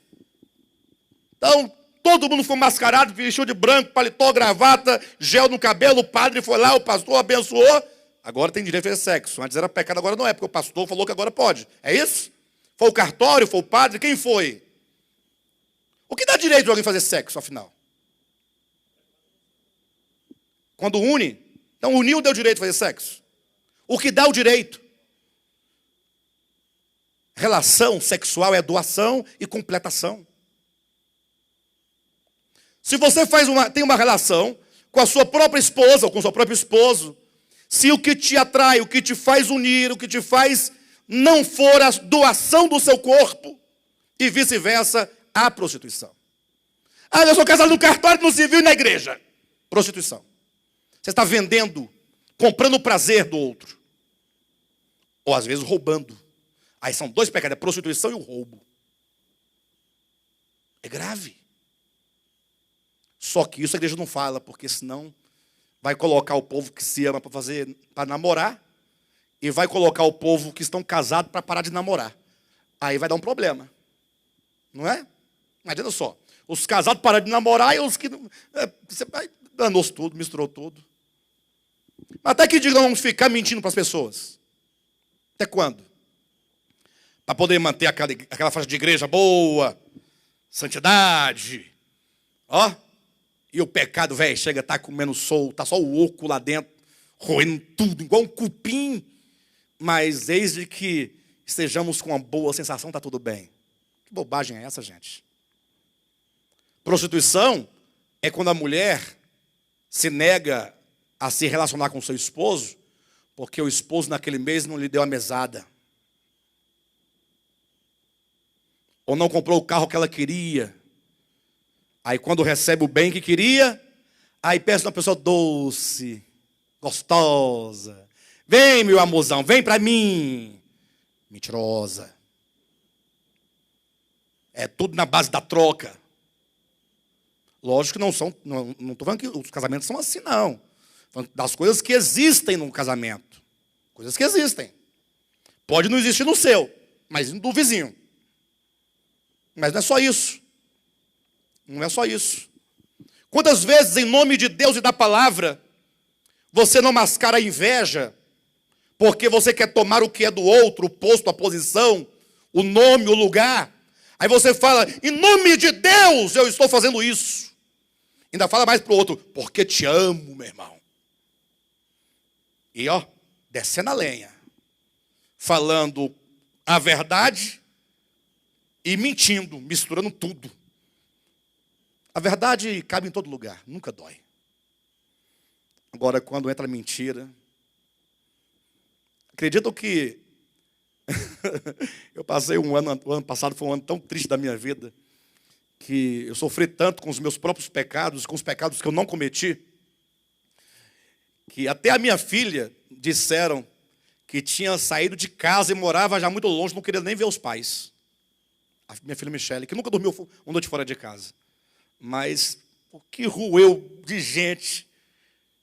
Então, todo mundo foi mascarado, vestiu de branco, paletó, gravata, gel no cabelo, o padre foi lá, o pastor abençoou. Agora tem direito de fazer sexo. Antes era pecado, agora não é, porque o pastor falou que agora pode. É isso? Foi o cartório, foi o padre, quem foi? O que dá direito de alguém fazer sexo, afinal? Quando une, então uniu deu direito de fazer sexo. O que dá o direito? Relação sexual é doação e completação. Se você tem uma relação com a sua própria esposa ou com o seu próprio esposo, se o que te atrai, o que te faz unir, o que te faz não for a doação do seu corpo, e vice-versa, a prostituição. Ah, eu sou casado no cartório, no civil e na igreja. Prostituição. Você está vendendo, comprando o prazer do outro. Ou às vezes roubando. Aí são 2 pecados, a prostituição e o roubo. É grave. Só que isso a igreja não fala, porque senão vai colocar o povo que se ama para namorar, e vai colocar o povo que estão casados para parar de namorar. Aí vai dar um problema. Não é? Não adianta só. Os casados pararam de namorar e os que... Você danou tudo, misturou tudo. Até que dia nós vamos ficar mentindo para as pessoas? Até quando? Para poder manter aquela faixa de igreja boa, santidade. Ó. E o pecado, velho, chega, está comendo solto, está só o oco lá dentro, roendo tudo, igual um cupim. Mas desde que estejamos com uma boa sensação, está tudo bem. Que bobagem é essa, gente? Prostituição é quando a mulher se nega a se relacionar com seu esposo, porque o esposo naquele mês não lhe deu a mesada. Ou não comprou o carro que ela queria. Aí quando recebe o bem que queria, aí peça uma pessoa doce, gostosa. Vem, meu amorzão, vem para mim. Mentirosa. É tudo na base da troca. Lógico que não estou falando que os casamentos são assim, não. Estou falando das coisas que existem no casamento. Coisas que existem. Pode não existir no seu, mas do vizinho. Mas não é só isso. Não é só isso. Quantas vezes, em nome de Deus e da palavra, você não mascara a inveja, porque você quer tomar o que é do outro, o posto, a posição, o nome, o lugar. Aí você fala, em nome de Deus eu estou fazendo isso. Ainda fala mais para o outro, porque te amo, meu irmão. E descendo a lenha. Falando a verdade e mentindo, misturando tudo. A verdade cabe em todo lugar, nunca dói. Agora, quando entra a mentira, acredito que eu passei o ano passado foi um ano tão triste da minha vida, que eu sofri tanto com os meus próprios pecados, com os pecados que eu não cometi, que até a minha filha disseram que tinha saído de casa e morava já muito longe, não queria nem ver os pais. A minha filha Michele, que nunca dormiu uma noite fora de casa. Mas o que roeu de gente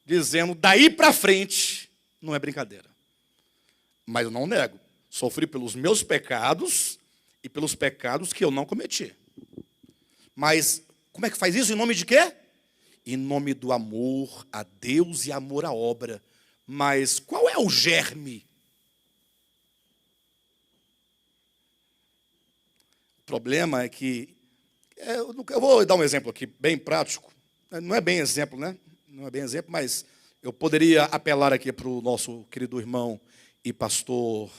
dizendo, daí para frente, não é brincadeira. Mas eu não nego. Sofri pelos meus pecados e pelos pecados que eu não cometi. Mas como é que faz isso? Em nome de quê? Em nome do amor a Deus e amor à obra. Mas qual é o germe? O problema é que... Eu vou dar um exemplo aqui, bem prático. Não é bem exemplo, né? Não é bem exemplo, mas eu poderia apelar aqui para o nosso querido irmão e pastor...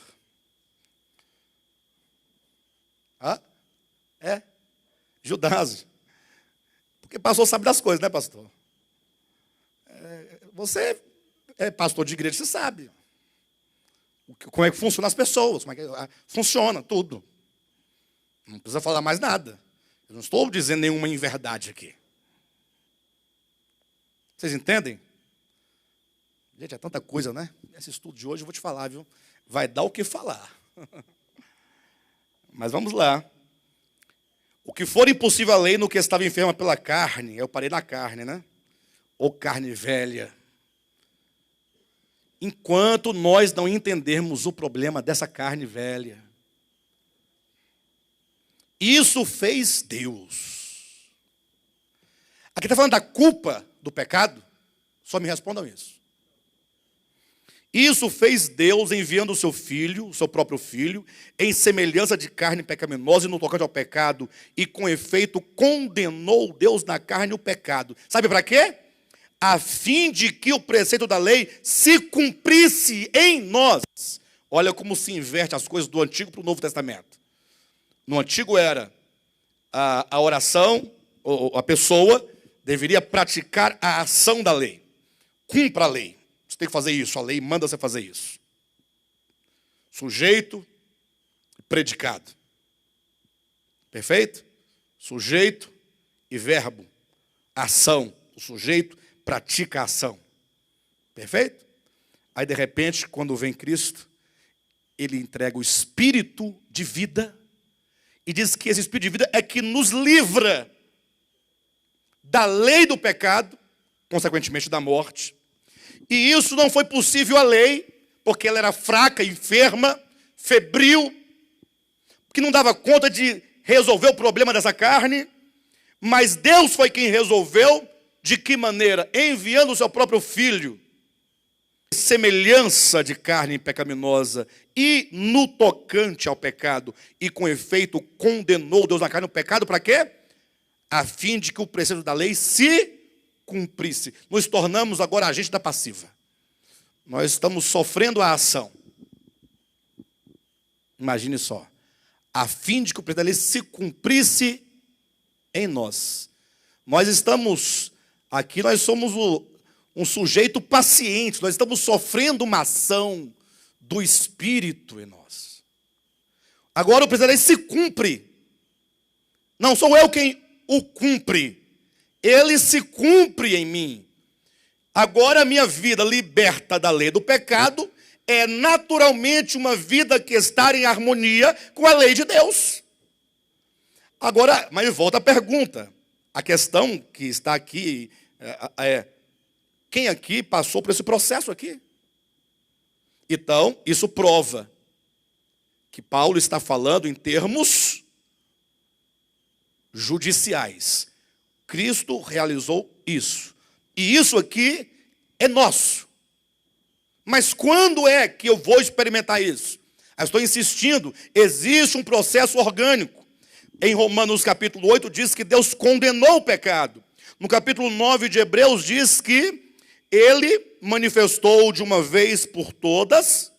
Judásio. Porque pastor sabe das coisas, né, pastor? Você é pastor de igreja, você sabe. Como é que funcionam as pessoas, como é que funciona tudo. Não precisa falar mais nada. Eu não estou dizendo nenhuma inverdade aqui. Vocês entendem? Gente, é tanta coisa, né? Esse estudo de hoje, eu vou te falar, viu? Vai dar o que falar. Mas vamos lá. O que for impossível à lei no que estava enferma pela carne, eu parei na carne, né? Ou carne velha. Enquanto nós não entendermos o problema dessa carne velha. Isso fez Deus. Aqui está falando da culpa do pecado? Só me respondam isso. Isso fez Deus enviando o seu filho, o seu próprio filho, em semelhança de carne pecaminosa e no tocante ao pecado, e com efeito condenou Deus na carne o pecado. Sabe para quê? A fim de que o preceito da lei se cumprisse em nós. Olha como se inverte as coisas do Antigo para o Novo Testamento. No Antigo era a oração, ou a pessoa deveria praticar a ação da lei. Cumpra a lei. Você tem que fazer isso, a lei manda você fazer isso. Sujeito e predicado. Perfeito? Sujeito e verbo. Ação. O sujeito pratica a ação. Perfeito? Aí, de repente, quando vem Cristo, ele entrega o espírito de vida e diz que esse espírito de vida é que nos livra da lei do pecado, consequentemente da morte. E isso não foi possível à lei, porque ela era fraca, enferma, febril, que não dava conta de resolver o problema dessa carne, mas Deus foi quem resolveu. De que maneira? Enviando o seu próprio filho, semelhança de carne pecaminosa, e no tocante ao pecado, e com efeito condenou Deus na carne o pecado, para quê? A fim de que o preceito da lei se cumprisse. Nos tornamos agora agente da passiva. Nós estamos sofrendo a ação. Imagine só. A fim de que o preceito da lei se cumprisse em nós. Nós estamos, aqui nós somos um sujeito paciente, nós estamos sofrendo uma ação do Espírito em nós. Agora o preceito da lei se cumpre. Não sou eu quem o cumpre. Ele se cumpre em mim. Agora a minha vida liberta da lei do pecado é naturalmente uma vida que está em harmonia com a lei de Deus. Agora, mas volta a pergunta. a questão que está aqui quem aqui passou por esse processo aqui? Então, isso prova que Paulo está falando em termos judiciais. Cristo realizou isso. E isso aqui é nosso. Mas quando é que eu vou experimentar isso? Eu estou insistindo, existe um processo orgânico. Em Romanos capítulo 8 diz que Deus condenou o pecado. No capítulo 9 de Hebreus diz que ele manifestou de uma vez por todas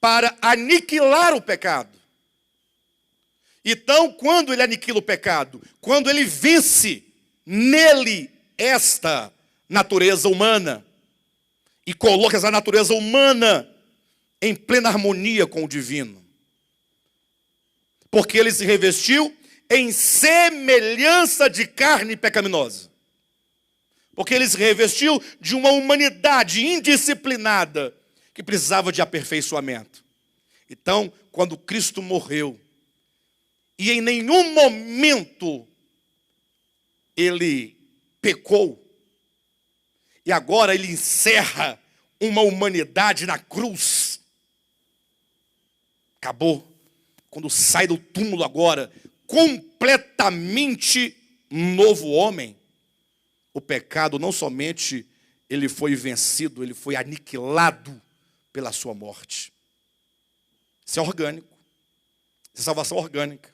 para aniquilar o pecado. Então, quando ele aniquila o pecado, quando ele vence nele esta natureza humana e coloca essa natureza humana em plena harmonia com o divino, porque ele se revestiu em semelhança de carne pecaminosa, porque ele se revestiu de uma humanidade indisciplinada que precisava de aperfeiçoamento. Então, quando Cristo morreu, e em nenhum momento ele pecou, e agora ele encerra uma humanidade na cruz. Acabou. Quando sai do túmulo agora, completamente novo homem, o pecado não somente ele foi vencido, ele foi aniquilado pela sua morte. Isso é orgânico. Isso é salvação orgânica.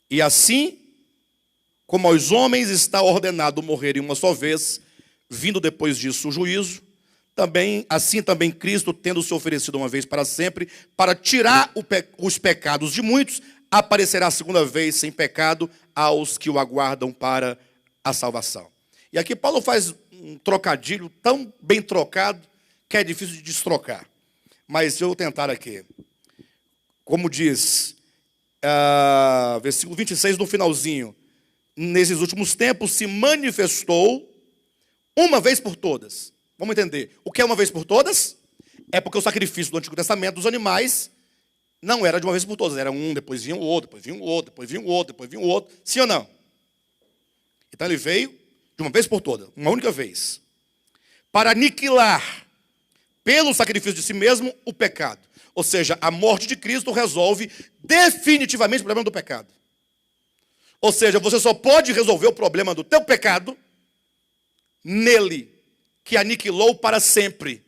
E assim, como aos homens está ordenado morrerem uma só vez, vindo depois disso o juízo, assim também Cristo, tendo se oferecido uma vez para sempre, para tirar os pecados de muitos, aparecerá a segunda vez sem pecado aos que o aguardam para a salvação. E aqui Paulo faz um trocadilho tão bem trocado que é difícil de destrocar. Mas eu vou tentar aqui. Como diz, versículo 26, no finalzinho, nesses últimos tempos se manifestou uma vez por todas. Vamos entender. O que é uma vez por todas? É porque o sacrifício do Antigo Testamento dos animais não era de uma vez por todas. Era um, depois vinha o outro, depois vinha o outro, depois vinha o outro, depois vinha o outro. Sim ou não? Então ele veio de uma vez por todas, uma única vez, para aniquilar, pelo sacrifício de si mesmo, o pecado. Ou seja, a morte de Cristo resolve definitivamente o problema do pecado. Ou seja, você só pode resolver o problema do teu pecado nele, que aniquilou para sempre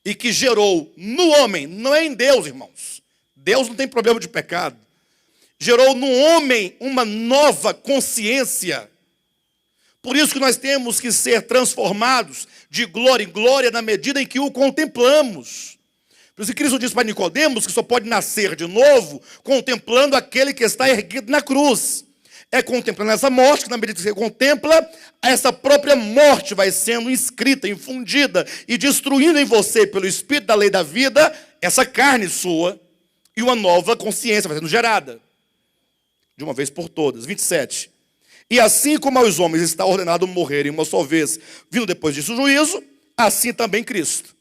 e que gerou no homem, não é em Deus, irmãos. Deus não tem problema de pecado. Gerou no homem uma nova consciência. Por isso que nós temos que ser transformados de glória em glória na medida em que o contemplamos. Por isso que Cristo disse para Nicodemos que só pode nascer de novo contemplando aquele que está erguido na cruz. É contemplando essa morte, que na medida que você contempla, essa própria morte vai sendo inscrita, infundida e destruindo em você, pelo Espírito da lei da vida, essa carne sua, e uma nova consciência vai sendo gerada, de uma vez por todas. 27. E assim como aos homens está ordenado morrerem uma só vez, vindo depois disso o juízo, assim também Cristo.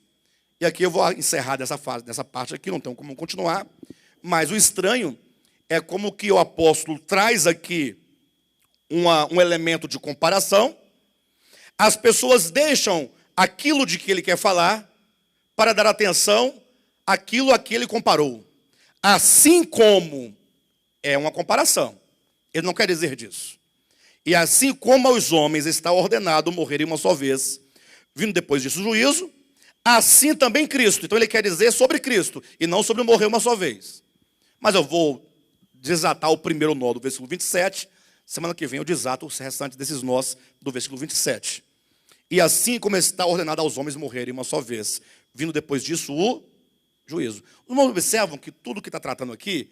E aqui eu vou encerrar dessa parte aqui, não tem como continuar, mas o estranho é como que o apóstolo traz aqui um elemento de comparação. As pessoas deixam aquilo de que ele quer falar para dar atenção àquilo a que ele comparou. Assim como é uma comparação. Ele não quer dizer disso. E assim como aos homens está ordenado morrerem uma só vez, vindo depois disso o juízo, assim também Cristo. Então ele quer dizer sobre Cristo e não sobre morrer uma só vez. Mas eu vou desatar o primeiro nó do versículo 27. Semana que vem eu desato os restantes desses nós do versículo 27. E assim como está ordenado aos homens morrerem uma só vez, vindo depois disso o juízo. Os irmãos observam que tudo que está tratando aqui,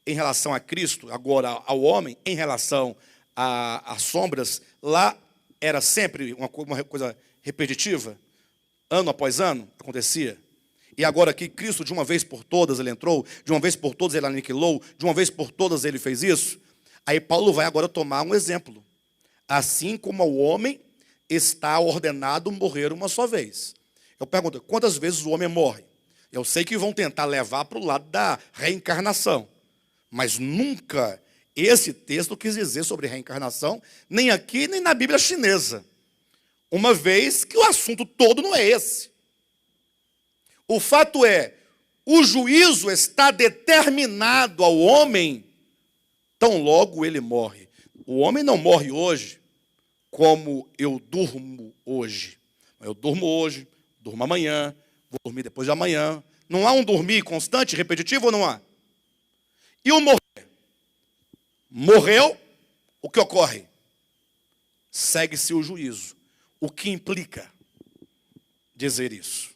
em relação a Cristo, agora ao homem, em relação às sombras, lá era sempre uma coisa repetitiva, ano após ano, acontecia. E agora aqui, Cristo, de uma vez por todas, ele entrou, de uma vez por todas ele aniquilou, de uma vez por todas ele fez isso. Aí Paulo vai agora tomar um exemplo. Assim como ao homem está ordenado morrer uma só vez. Eu pergunto, quantas vezes o homem morre? Eu sei que vão tentar levar para o lado da reencarnação, mas nunca esse texto quis dizer sobre reencarnação, nem aqui, nem na Bíblia chinesa. Uma vez que o assunto todo não é esse. O fato é, o juízo está determinado ao homem, tão logo ele morre. O homem não morre hoje como eu durmo hoje. Eu durmo hoje, durmo amanhã, vou dormir depois de amanhã. Não há um dormir constante, repetitivo ou não há? E o morrer? Morreu, o que ocorre? Segue-se o juízo. O que implica dizer isso?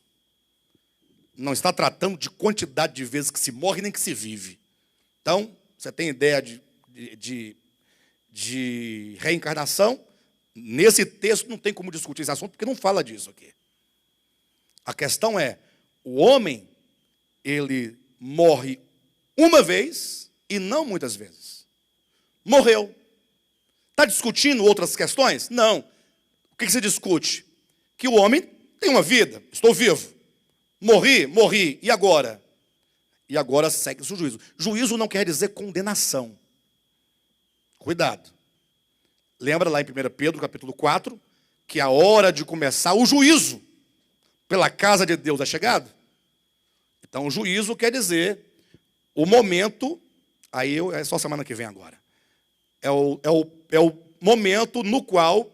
Não está tratando de quantidade de vezes que se morre nem que se vive. Então, você tem ideia de reencarnação? Nesse texto não tem como discutir esse assunto, porque não fala disso aqui. A questão é, o homem, ele morre uma vez e não muitas vezes. Morreu. Está discutindo outras questões? Não. O que se discute? Que o homem tem uma vida, estou vivo. Morri, e agora? E agora segue-se o juízo. Juízo não quer dizer condenação. Cuidado. Lembra lá em 1 Pedro, capítulo 4, que a hora de começar o juízo pela casa de Deus é chegado? Então, o juízo quer dizer o momento, é só semana que vem agora. É o momento no qual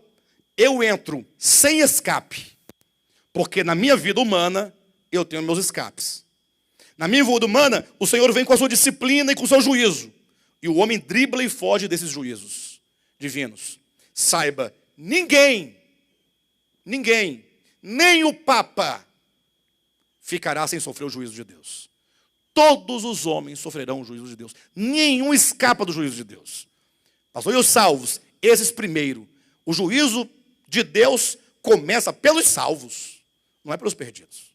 eu entro sem escape. Porque na minha vida humana, eu tenho meus escapes. Na minha vida humana, o Senhor vem com a sua disciplina e com o seu juízo. E o homem dribla e foge desses juízos divinos. Saiba, ninguém, nem o Papa, ficará sem sofrer o juízo de Deus. Todos os homens sofrerão o juízo de Deus. Nenhum escapa do juízo de Deus. Pastor, e os salvos? Esses primeiro. O juízo de Deus começa pelos salvos, não é pelos perdidos.